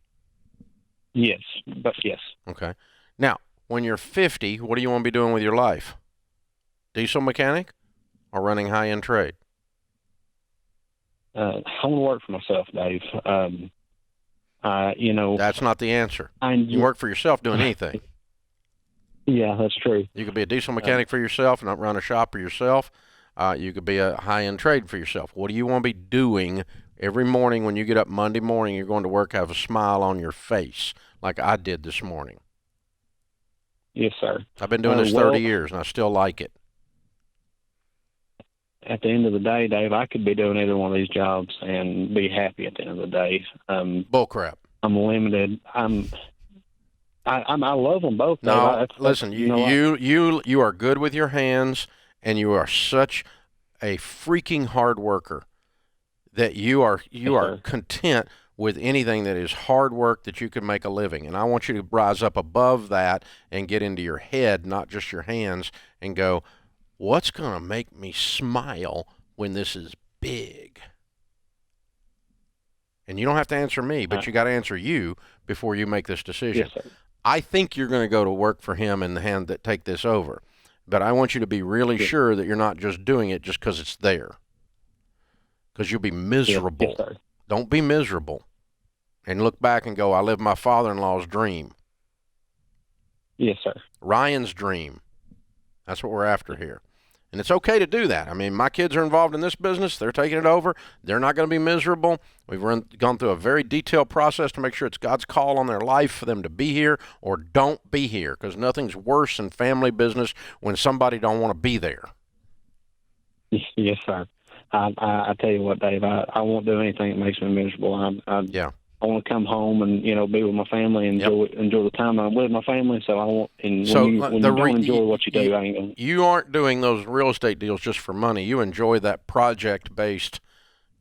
Yes, but yes. Okay. Now, when you're 50, what do you want to be doing with your life? Diesel mechanic or running high-end trade? I want to work for myself, Dave. That's not the answer. You work for yourself doing anything. Yeah, that's true. You could be a diesel mechanic for yourself and not run a shop for yourself. You could be a high-end trade for yourself. What do you want to be doing every morning when you get up Monday morning? You're going to work, have a smile on your face like I did this morning. Yes, sir. I've been doing this 30 years, and I still like it. At the end of the day, Dave, I could be doing either one of these jobs and be happy at the end of the day. Bullcrap. I'm limited. I love them both. No, listen, you are good with your hands, and you are such a freaking hard worker that you are content with anything that is hard work that you can make a living. And I want you to rise up above that and get into your head, not just your hands, and go, what's going to make me smile when this is big? And you don't have to answer me, but you got to answer you before you make this decision. Yes, sir. I think you're going to go to work for him and the hand that take this over. But I want you to be really sure that you're not just doing it just because it's there. Because you'll be miserable. Yes, don't be miserable. And look back and go, I lived my father-in-law's dream. Yes, sir. Ryan's dream. That's what we're after here. And it's okay to do that. I mean, my kids are involved in this business. They're taking it over. They're not going to be miserable. We've gone through a very detailed process to make sure it's God's call on their life for them to be here or don't be here, because nothing's worse in family business when somebody don't want to be there. Yes, sir. I tell you what, Dave, I won't do anything that makes me miserable. I want to come home and be with my family and enjoy the time I'm with my family. So I want. And when you don't enjoy what you do, I ain't gonna. You aren't doing those real estate deals just for money. You enjoy that project-based,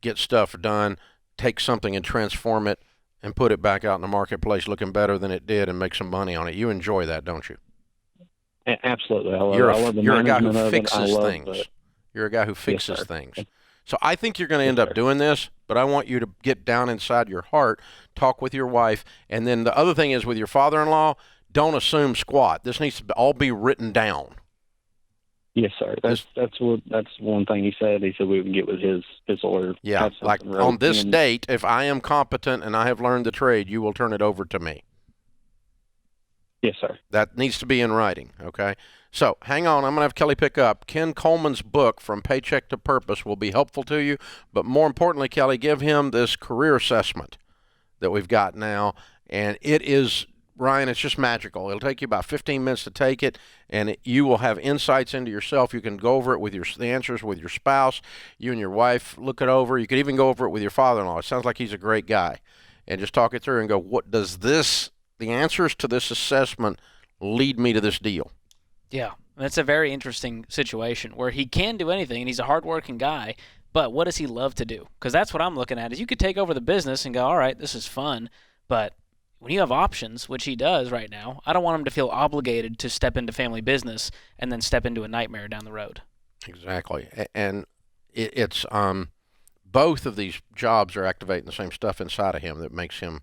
get stuff done, take something and transform it, and put it back out in the marketplace looking better than it did, and make some money on it. You enjoy that, don't you? Absolutely. I love the you're a guy who management of it. fixes things. You're a guy who fixes things. So I think you're going to end up doing this, but I want you to get down inside your heart, talk with your wife, and then the other thing is with your father-in-law, don't assume squat. This needs to all be written down. Yes, sir. That's one thing he said. He said we would get with his order. Yeah, like on this date, if I am competent and I have learned the trade, you will turn it over to me. Yes, sir. That needs to be in writing, okay? So hang on, I'm going to have Kelly pick up. Ken Coleman's book, From Paycheck to Purpose, will be helpful to you. But more importantly, Kelly, give him this career assessment that we've got now. And it is, Ryan, it's just magical. It'll take you about 15 minutes to take it, and you will have insights into yourself. You can go over it with the answers with your spouse. You and your wife look it over. You could even go over it with your father-in-law. It sounds like he's a great guy. And just talk it through and go, what does the answers to this assessment lead me to this deal? Yeah. That's a very interesting situation where he can do anything, and he's a hardworking guy, but what does he love to do? Because that's what I'm looking at, is you could take over the business and go, all right, this is fun, but when you have options, which he does right now, I don't want him to feel obligated to step into family business and then step into a nightmare down the road. Exactly. And it's both of these jobs are activating the same stuff inside of him that makes him,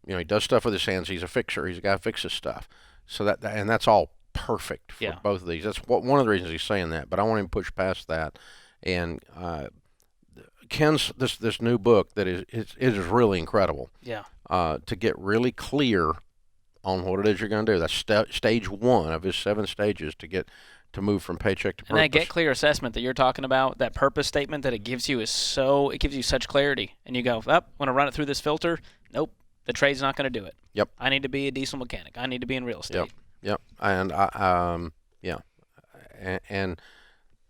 he does stuff with his hands. He's a fixer. He's a guy who fixes stuff. So that's all perfect for both of these. That's one of the reasons he's saying that. But I want him to push past that. And Ken's this new book that is really incredible. Yeah. To get really clear on what it is you're going to do. That's stage 1 of his 7 stages to move from paycheck to purpose. And that get clear assessment that you're talking about, that purpose statement that it gives you it gives you such clarity. And you go, want to run it through this filter? Nope. The trade's not going to do it. Yep. I need to be a diesel mechanic. I need to be in real estate. Yep. And and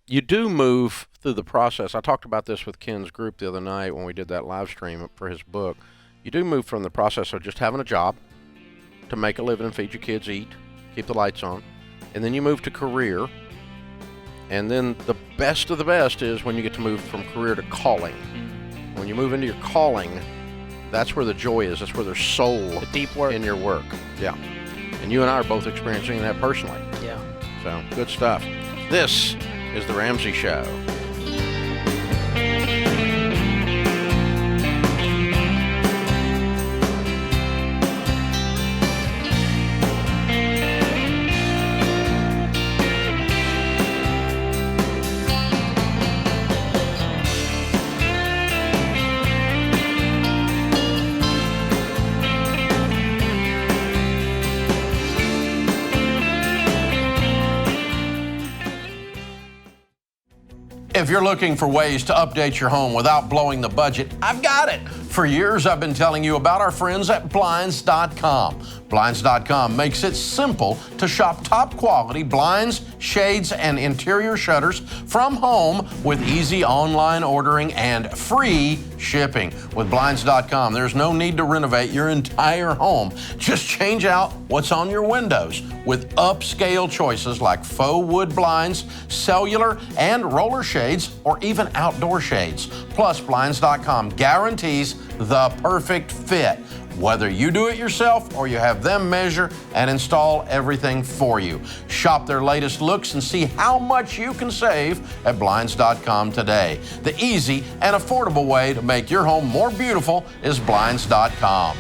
you do move through the process. I talked about this with Ken's group the other night when we did that live stream for his book. You do move from the process of just having a job to make a living and feed your kids, eat, keep the lights on. And then you move to career. And then the best of the best is when you get to move from career to calling. When you move into your calling, that's where the joy is. That's where there's soul, the deep work in your work. Yeah. And you and I are both experiencing that personally. Yeah. So, good stuff. This is The Ramsey Show. If you're looking for ways to update your home without blowing the budget, I've got it. For years, I've been telling you about our friends at Blinds.com. Blinds.com makes it simple to shop top quality blinds, shades, and interior shutters from home with easy online ordering and free shipping. With Blinds.com, there's no need to renovate your entire home. Just change out what's on your windows with upscale choices like faux wood blinds, cellular and roller shades, or even outdoor shades. Plus, Blinds.com guarantees the perfect fit, whether you do it yourself or you have them measure and install everything for you. Shop their latest looks and see how much you can save at Blinds.com today. The easy and affordable way to make your home more beautiful is Blinds.com.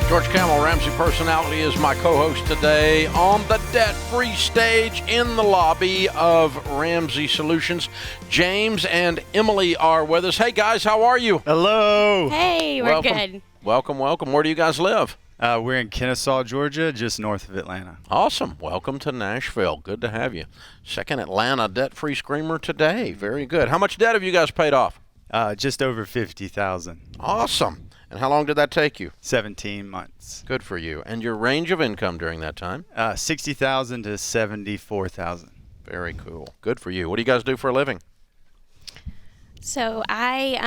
George Camel, Ramsey Personality, is my co-host today on the debt-free stage in the lobby of Ramsey Solutions. James and Emily are with us. Hey, guys, how are you? Hello. Hey, we're good. Welcome. Where do you guys live? We're in Kennesaw, Georgia, just north of Atlanta. Awesome. Welcome to Nashville. Good to have you. Second Atlanta debt-free screamer today. Very good. How much debt have you guys paid off? Just over $50,000. Awesome. And how long did that take you? 17 months. Good for you. And your range of income during that time? $60,000 to $74,000. Very cool. Good for you. What do you guys do for a living? So I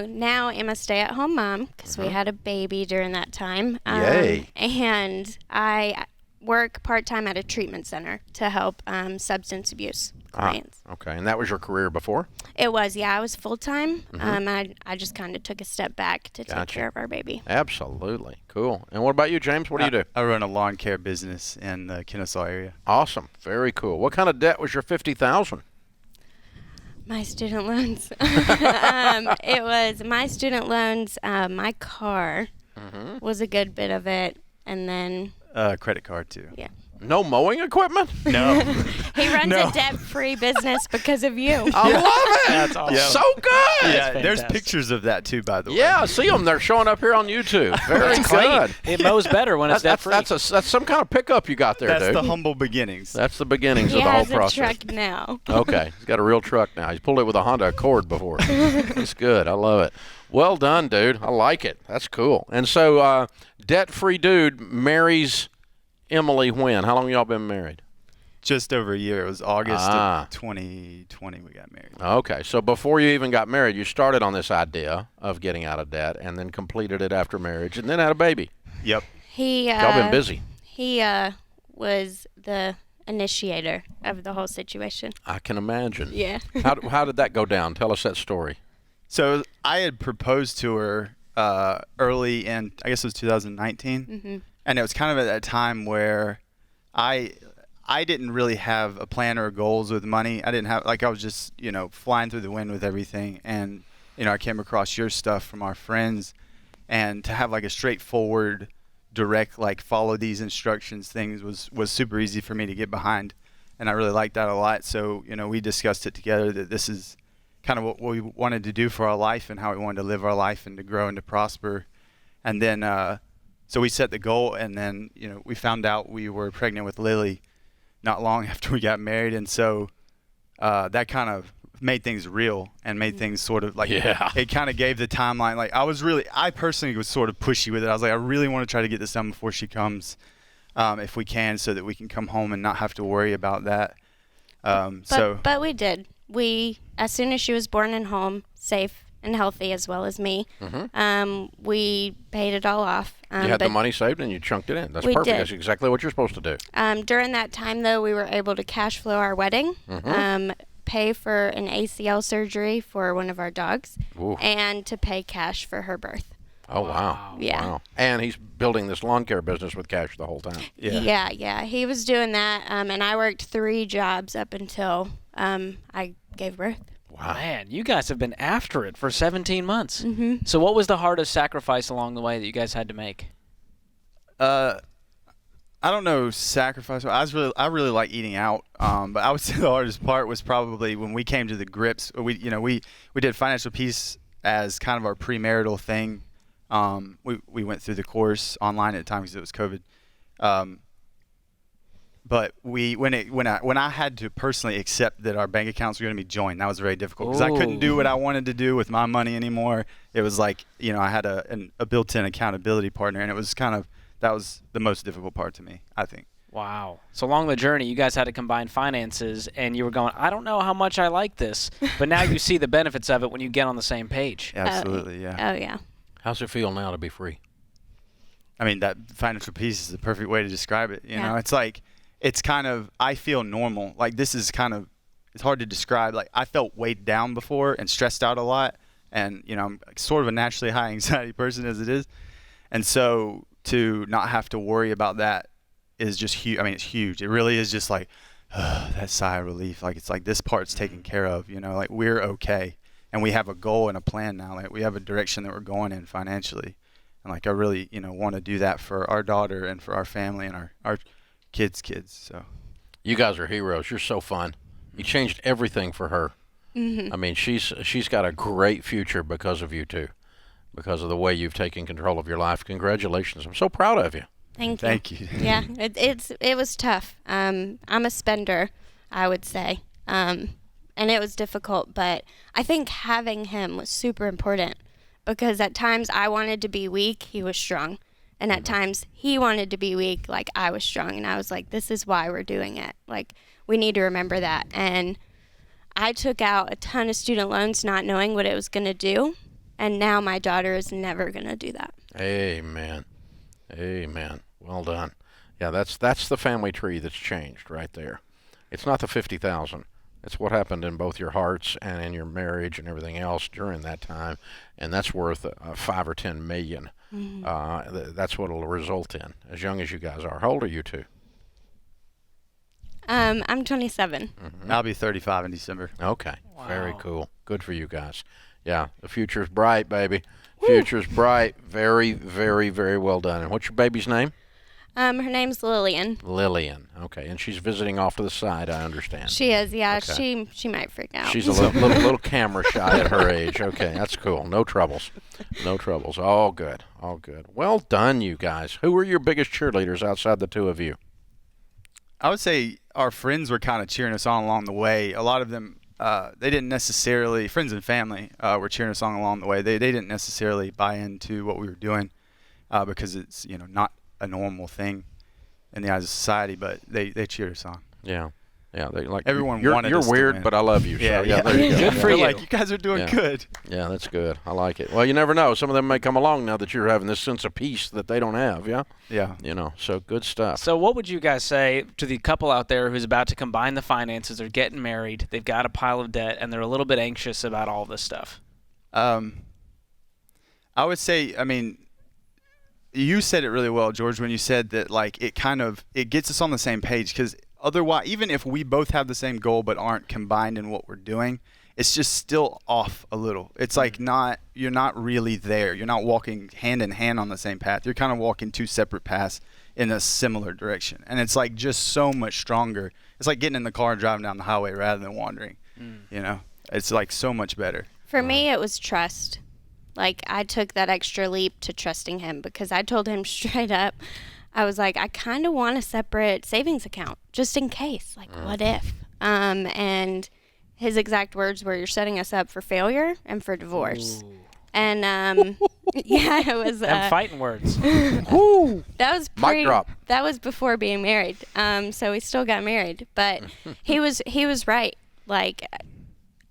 now am a stay-at-home mom because we had a baby during that time. Yay. And I work part-time at a treatment center to help substance abuse clients. Okay. And that was your career before? It was, yeah. I was full-time. I just kind of took a step back to take care of our baby. Absolutely. Cool. And what about you, James? What do you do? I run a lawn care business in the Kennesaw area. Awesome. Very cool. What kind of debt was your $50,000? My student loans. It was my student loans, my car was a good bit of it, and then... credit card, too. Yeah. No mowing equipment? No. He runs a debt-free business because of you. I love it. That's awesome. So good. Yeah, there's pictures of that too, by the way. Yeah, I see them. They're showing up here on YouTube. Very good. It mows better when it's debt-free. That's some kind of pickup you got there, That's dude. the humble beginnings. That's the beginnings He of the whole has a process. truck now. Okay, he's got a real truck now. He's pulled it with a Honda Accord before. That's good. I love it. Well done, dude. I like it. That's cool. And so, debt-free dude marries Emily when? How long y'all been married? Just over a year. It was August of 2020 we got married. Okay, so before you even got married, you started on this idea of getting out of debt and then completed it after marriage and then had a baby. Yep. Y'all been busy. He was the initiator of the whole situation. I can imagine. Yeah. How did that go down? Tell us that story. So I had proposed to her early in, I guess it was 2019. Mm-hmm. And it was kind of at that time where I didn't really have a plan or goals with money. I didn't have, I was just, flying through the wind with everything. And, I came across your stuff from our friends. And to have a straightforward, direct, follow these instructions things was super easy for me to get behind. And I really liked that a lot. So, we discussed it together that this is kind of what we wanted to do for our life and how we wanted to live our life and to grow and to prosper. And then, so we set the goal, and then, we found out we were pregnant with Lily not long after we got married. And so that kind of made things real and made things sort of it kind of gave the timeline. I personally was sort of pushy with it. I was like, I really want to try to get this done before she comes, if we can, so that we can come home and not have to worry about that. But we did. As soon as she was born and home, safe and healthy, as well as me, we paid it all off. You had the money saved and you chunked it in. That's perfect. Did. That's exactly what you're supposed to do. During that time, though, we were able to cash flow our wedding, pay for an ACL surgery for one of our dogs, and to pay cash for her birth. Oh, wow. Yeah. Wow. And he's building this lawn care business with cash the whole time. Yeah. He was doing that, and I worked 3 jobs up until I gave birth. Wow. Man, you guys have been after it for 17 months. Mm-hmm. So what was the hardest sacrifice along the way that you guys had to make? I don't know, sacrifice. I really like eating out, but I would say the hardest part was probably when we came to the grips. We did financial peace as kind of our premarital thing. We went through the course online at the time because it was COVID. But when I had to personally accept that our bank accounts were going to be joined, that was very difficult because I couldn't do what I wanted to do with my money anymore. It was like, I had a built-in accountability partner, and it was that was the most difficult part to me, I think. Wow. So along the journey, you guys had to combine finances, and you were going, I don't know how much I like this, but now you see the benefits of it when you get on the same page. Absolutely, yeah. Oh, yeah. How's it feel now to be free? I mean, that financial peace is the perfect way to describe it. You know, it's like, it's kind of, I feel normal. Like, this is kind of, it's hard to describe. Like, I felt weighed down before and stressed out a lot. And, I'm sort of a naturally high anxiety person as it is. And so to not have to worry about that is just huge. I mean, it's huge. It really is just like, that sigh of relief. Like, it's like this part's taken care of, like we're okay. And we have a goal and a plan now. Like, we have a direction that we're going in financially. And like, I really, want to do that for our daughter and for our family and our kids. So you guys are heroes. You're so fun. You changed everything for her. Mm-hmm. I mean, she's got a great future because of you two, because of the way you've taken control of your life. Congratulations. I'm so proud of you. Thank you. Yeah, it was tough. I'm a spender, I would say. And it was difficult, but I think having him was super important because at times I wanted to be weak, he was strong. And at times he wanted to be weak, like I was strong. And I was like, this is why we're doing it. Like, we need to remember that. And I took out a ton of student loans not knowing what it was going to do. And now my daughter is never going to do that. Amen. Amen. Well done. Yeah, that's the family tree that's changed right there. It's not the 50,000. It's what happened in both your hearts and in your marriage and everything else during that time, and that's worth 5 or 10 million. Mm-hmm. That's what it'll result in. As young as you guys are, how old are you two? I'm 27. Mm-hmm. I'll be 35 in December. Okay, wow. Very cool. Good for you guys. Yeah, the future's bright, baby. Future's bright. Very, very, very well done. And what's your baby's name? Her name's Lillian. Lillian. Okay, and she's visiting off to the side, I understand. She is, yeah. Okay. She might freak out. She's a little camera shy at her age. Okay, that's cool. No troubles. No troubles. All good. All good. Well done, you guys. Who were your biggest cheerleaders outside the two of you? I would say our friends were kind of cheering us on along the way. A lot of them, they didn't necessarily, friends and family were cheering us on along the way. They didn't necessarily buy into what we were doing because it's, not a normal thing in the eyes of society, but they cheered us on. Yeah. Yeah, they like everyone you're wanted us to weird, win. but I love you. Yeah, so, yeah. There you go. Good for you. Like, you guys are doing good. Yeah, that's good. I like it. Well, you never know. Some of them may come along now that you're having this sense of peace that they don't have. Yeah. Yeah. So good stuff. So what would you guys say to the couple out there who's about to combine the finances? They're getting married. They've got a pile of debt, and they're a little bit anxious about all this stuff. I would say, you said it really well, George, when you said that it gets us on the same page, because otherwise, even if we both have the same goal but aren't combined in what we're doing, it's just still off a little. It's like you're not really there. You're not walking hand in hand on the same path. You're kind of walking two separate paths in a similar direction. And it's like just so much stronger. It's like getting in the car and driving down the highway rather than wandering. It's like so much better. For me, it was trust. Like, I took that extra leap to trusting him because I told him straight up, I was like, I kind of want a separate savings account just in case. Like, what if? And his exact words were, you're setting us up for failure and for divorce. Ooh. And, yeah, it was... Them fighting words. That was mic drop. That was before being married. So we still got married. But he was right. Like,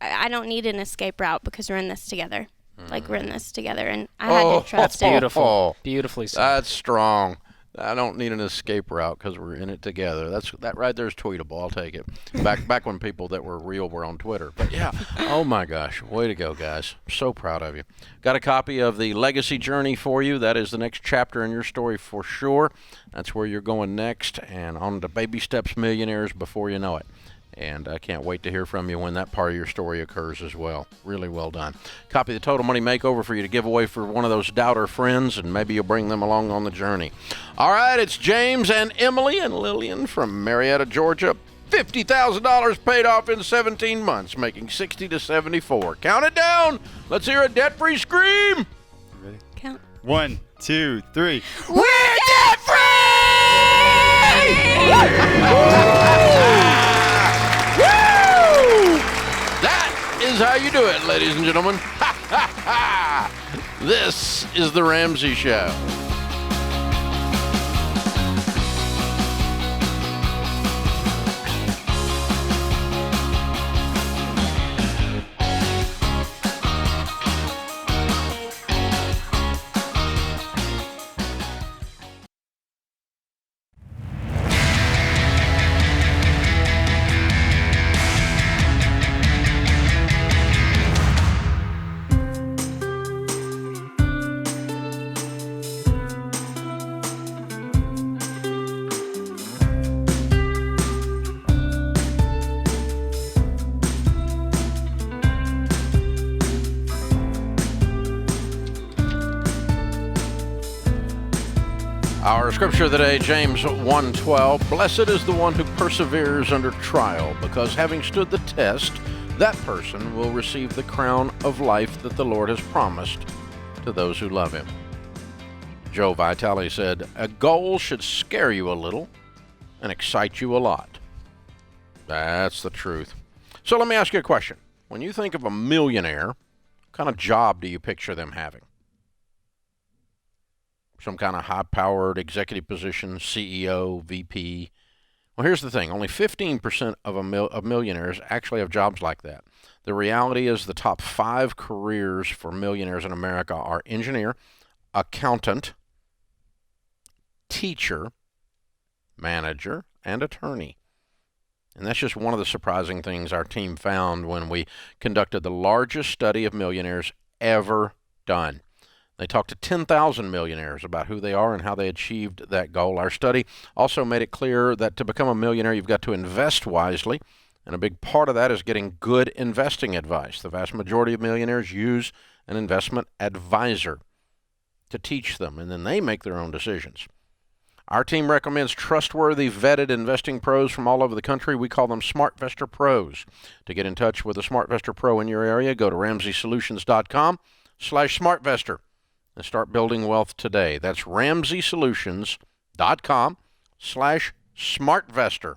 I don't need an escape route because we're in this together. Like, we're in this together, and I had to trust him. Beautiful. Beautifully said. That's strong. I don't need an escape route because we're in it together. That right there's tweetable. I'll take it. Back when people that were real were on Twitter. But yeah, oh my gosh, way to go, guys! So proud of you. Got a copy of the Legacy Journey for you. That is the next chapter in your story for sure. That's where you're going next, and on to Baby Steps Millionaires before you know it. And I can't wait to hear from you when that part of your story occurs as well. Really well done. Copy of the Total Money Makeover for you to give away for one of those doubter friends, and maybe you'll bring them along on the journey. All right, it's James and Emily and Lillian from Marietta, Georgia. $50,000 paid off in 17 months, making 60 to 74. Count it down. Let's hear a debt-free scream. Ready? Count. 1, 2, 3. We're debt-free! That is how you do it, ladies and gentlemen. This is The Ramsey Show. Our scripture today, James 1:12. Blessed is the one who perseveres under trial, because having stood the test, that person will receive the crown of life that the Lord has promised to those who love him. Joe Vitale said, a goal should scare you a little and excite you a lot. That's the truth. So let me ask you a question. When you think of a millionaire, what kind of job do you picture them having? Some kind of high-powered executive position, CEO, VP. Well, here's the thing. Only 15% of millionaires actually have jobs like that. The reality is the top 5 careers for millionaires in America are engineer, accountant, teacher, manager, and attorney. And that's just one of the surprising things our team found when we conducted the largest study of millionaires ever done. They talked to 10,000 millionaires about who they are and how they achieved that goal. Our study also made it clear that to become a millionaire, you've got to invest wisely, and a big part of that is getting good investing advice. The vast majority of millionaires use an investment advisor to teach them, and then they make their own decisions. Our team recommends trustworthy, vetted investing pros from all over the country. We call them SmartVestor Pros. To get in touch with a SmartVestor Pro in your area, go to RamseySolutions.com/SmartVestor and start building wealth today. That's RamseySolutions.com/SmartVestor.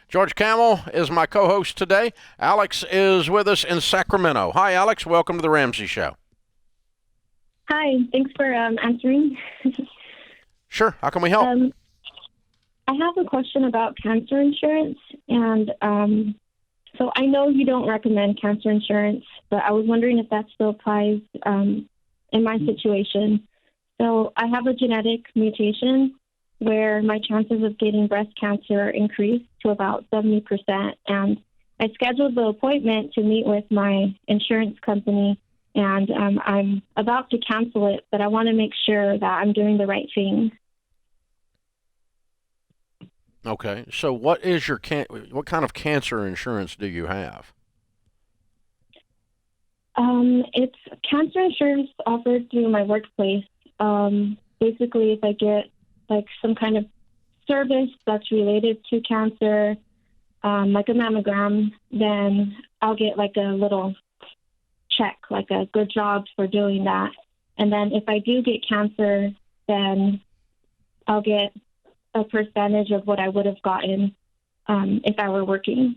George Camel is my co-host today. Alex is with us in Sacramento. Hi, Alex. Welcome to the Ramsey Show. Hi. Thanks for answering. Sure. How can we help? I have a question about cancer insurance. And so I know you don't recommend cancer insurance, but I was wondering if that still applies in my situation. So I have a genetic mutation where my chances of getting breast cancer increased to about 70%. And I scheduled the appointment to meet with my insurance company, and I'm about to cancel it, but I want to make sure that I'm doing the right thing. Okay. So what is your what kind of cancer insurance do you have? It's cancer insurance offered through my workplace. Basically, if I get like some kind of service that's related to cancer, like a mammogram, then I'll get like a little check, like a good job for doing that. And then if I do get cancer, then I'll get a percentage of what I would have gotten if I were working.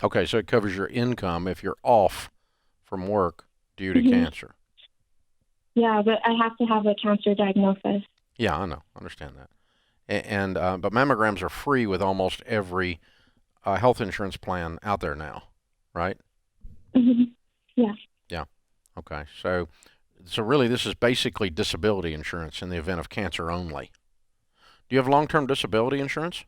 Okay, so it covers your income if you're off from work due to cancer. Yeah, but I have to have a cancer diagnosis. Yeah, I know. I understand that. And but mammograms are free with almost every health insurance plan out there now, right? Mm-hmm. Yeah. Yeah. Okay. So really, this is basically disability insurance in the event of cancer only. Do you have long-term disability insurance?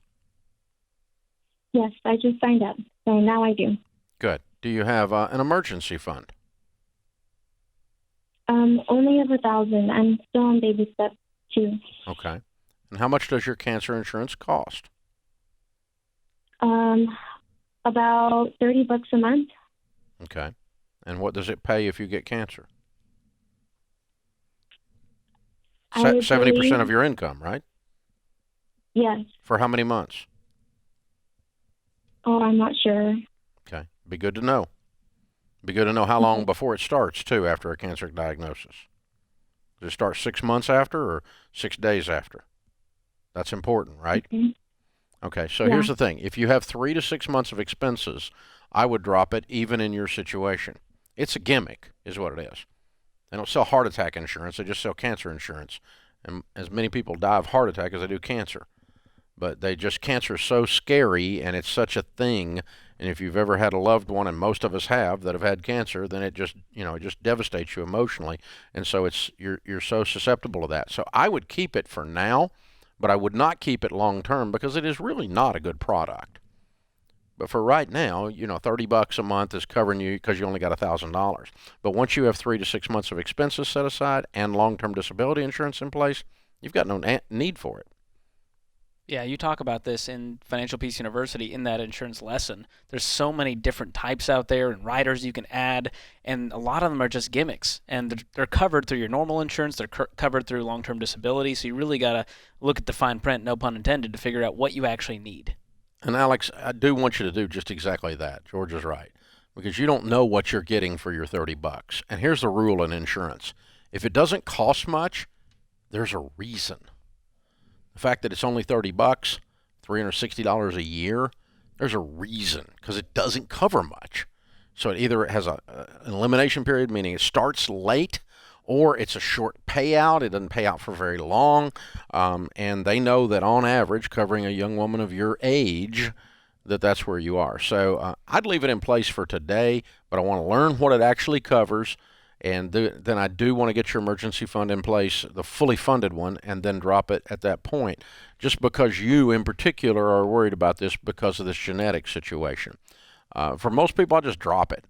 Yes, I just signed up, so now I do. Good. Do you have an emergency fund? Only of $1,000. I'm still on baby step 2. Okay. And how much does your cancer insurance cost? About $30 a month. Okay. And what does it pay if you get cancer? 70% of your income, right? Yes. For how many months? Oh, I'm not sure. Okay. Be good to know. Be good to know how long before it starts, too, after a cancer diagnosis. Does it start 6 months after or 6 days after? That's important, right? Okay, so here's the thing. If you have 3 to 6 months of expenses, I would drop it even in your situation. It's a gimmick, is what it is. They don't sell heart attack insurance. They just sell cancer insurance. And as many people die of heart attack as they do cancer. But cancer is so scary, and it's such a thing. And if you've ever had a loved one, and most of us have that have had cancer, then it just devastates you emotionally. And so you're so susceptible to that. So I would keep it for now, but I would not keep it long term because it is really not a good product. But for right now, $30 a month is covering you because you only got $1,000. But once you have 3 to 6 months of expenses set aside and long-term disability insurance in place, you've got no need for it. Yeah, you talk about this in Financial Peace University in that insurance lesson. There's so many different types out there and riders you can add, and a lot of them are just gimmicks. And they're covered through your normal insurance. They're covered through long-term disability. So you really got to look at the fine print, no pun intended, to figure out what you actually need. And Alex, I do want you to do just exactly that. George is right. Because you don't know what you're getting for your $30. And here's the rule in insurance. If it doesn't cost much, there's a reason. The fact that it's only $30, $360 a year, there's a reason because it doesn't cover much. So it either has an elimination period, meaning it starts late, or it's a short payout. It doesn't pay out for very long. And they know that on average, covering a young woman of your age, that's where you are. So I'd leave it in place for today, but I want to learn what it actually covers. And then I do want to get your emergency fund in place, the fully funded one, and then drop it at that point, just because you in particular are worried about this because of this genetic situation. For most people, I'll just drop it,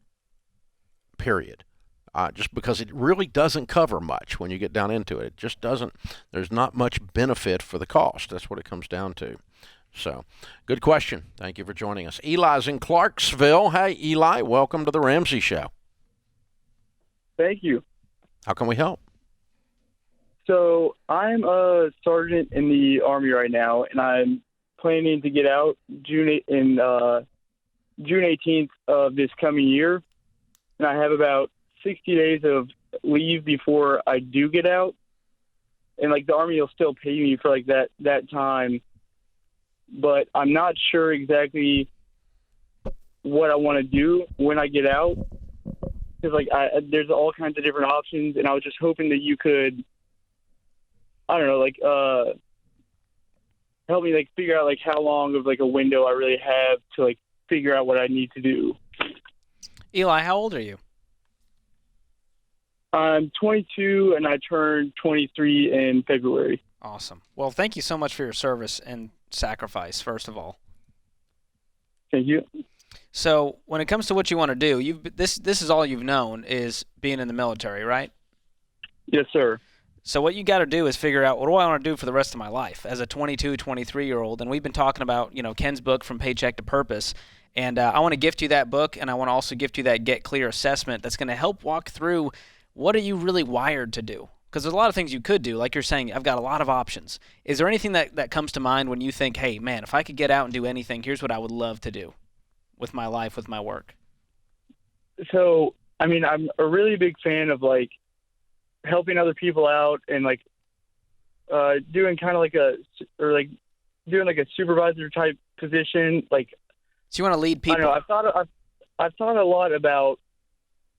period, just because it really doesn't cover much when you get down into it. It just doesn't. There's not much benefit for the cost. That's what it comes down to. So, good question. Thank you for joining us. Eli's in Clarksville. Hey, Eli, welcome to the Ramsey Show. Thank you. How can we help? So I'm a sergeant in the Army right now, and I'm planning to get out June 18th of this coming year. And I have about 60 days of leave before I do get out. And like the Army will still pay me for like that time. But I'm not sure exactly what I want to do when I get out. Because like there's all kinds of different options, and I was just hoping that you could, I don't know, like help me like figure out like how long of like a window I really have to like figure out what I need to do. Eli, how old are you? I'm 22, and I turned 23 in February. Awesome. Well, thank you so much for your service and sacrifice, first of all. Thank you. So when it comes to what you want to do, this is all you've known is being in the military, right? Yes, sir. So what you got to do is figure out, what do I want to do for the rest of my life as a 22, 23-year-old? And we've been talking about, Ken's book, From Paycheck to Purpose. And I want to gift you that book, and I want to also gift you that Get Clear assessment that's going to help walk through what are you really wired to do. Because there's a lot of things you could do. Like you're saying, I've got a lot of options. Is there anything that comes to mind when you think, hey, man, if I could get out and do anything, here's what I would love to do with my life, with my work? So, I mean, I'm a really big fan of, like, helping other people out and, like, doing kind of like doing like a supervisor type position. Like, so you want to lead people? I don't know. I've thought a lot about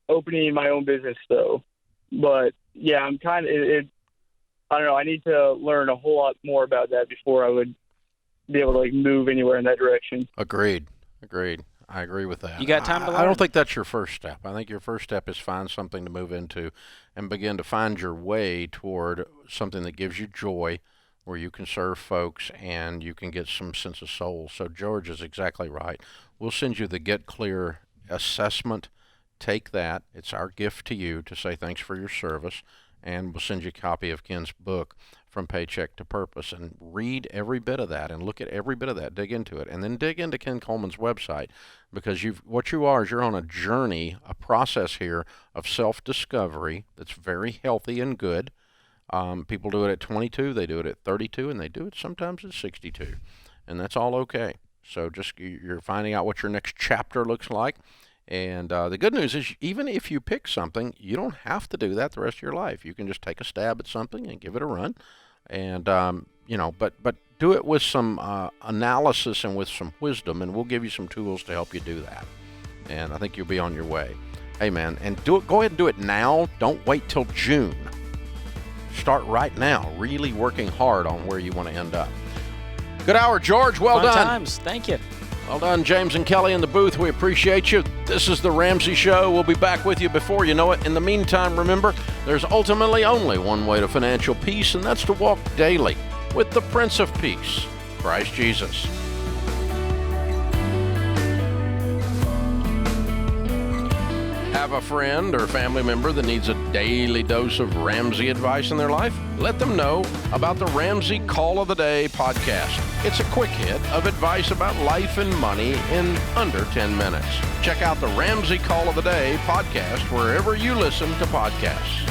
opening my own business, though. But, yeah, I'm kind of I don't know. I need to learn a whole lot more about that before I would be able to, like, move anywhere in that direction. Agreed. I agree with that. You got time to learn? I don't think that's your first step. I think your first step is find something to move into and begin to find your way toward something that gives you joy, where you can serve folks and you can get some sense of soul. So George is exactly right. We'll send you the Get Clear assessment. Take that. It's our gift to you to say thanks for your service. And we'll send you a copy of Ken's book, From Paycheck to Purpose, and read every bit of that and look at every bit of that, dig into it, and then dig into Ken Coleman's website, because what you are is you're on a journey, a process here of self-discovery that's very healthy and good. People do it at 22, they do it at 32, and they do it sometimes at 62, and that's all okay. So just you're finding out what your next chapter looks like. And the good news is, even if you pick something, you don't have to do that the rest of your life. You can just take a stab at something and give it a run. And, but do it with some analysis and with some wisdom, and we'll give you some tools to help you do that. And I think you'll be on your way. Hey, man, and go ahead and do it now. Don't wait till June. Start right now, really working hard on where you want to end up. Good hour, George. Well Fun done. times. Thank you. Well done, James and Kelly in the booth. We appreciate you. This is The Ramsey Show. We'll be back with you before you know it. In the meantime, remember, there's ultimately only one way to financial peace, and that's to walk daily with the Prince of Peace, Christ Jesus. Have a friend or family member that needs a daily dose of Ramsey advice in their life? Let them know about the Ramsey Call of the Day podcast. It's a quick hit of advice about life and money in under 10 minutes. Check out the Ramsey Call of the Day podcast wherever you listen to podcasts.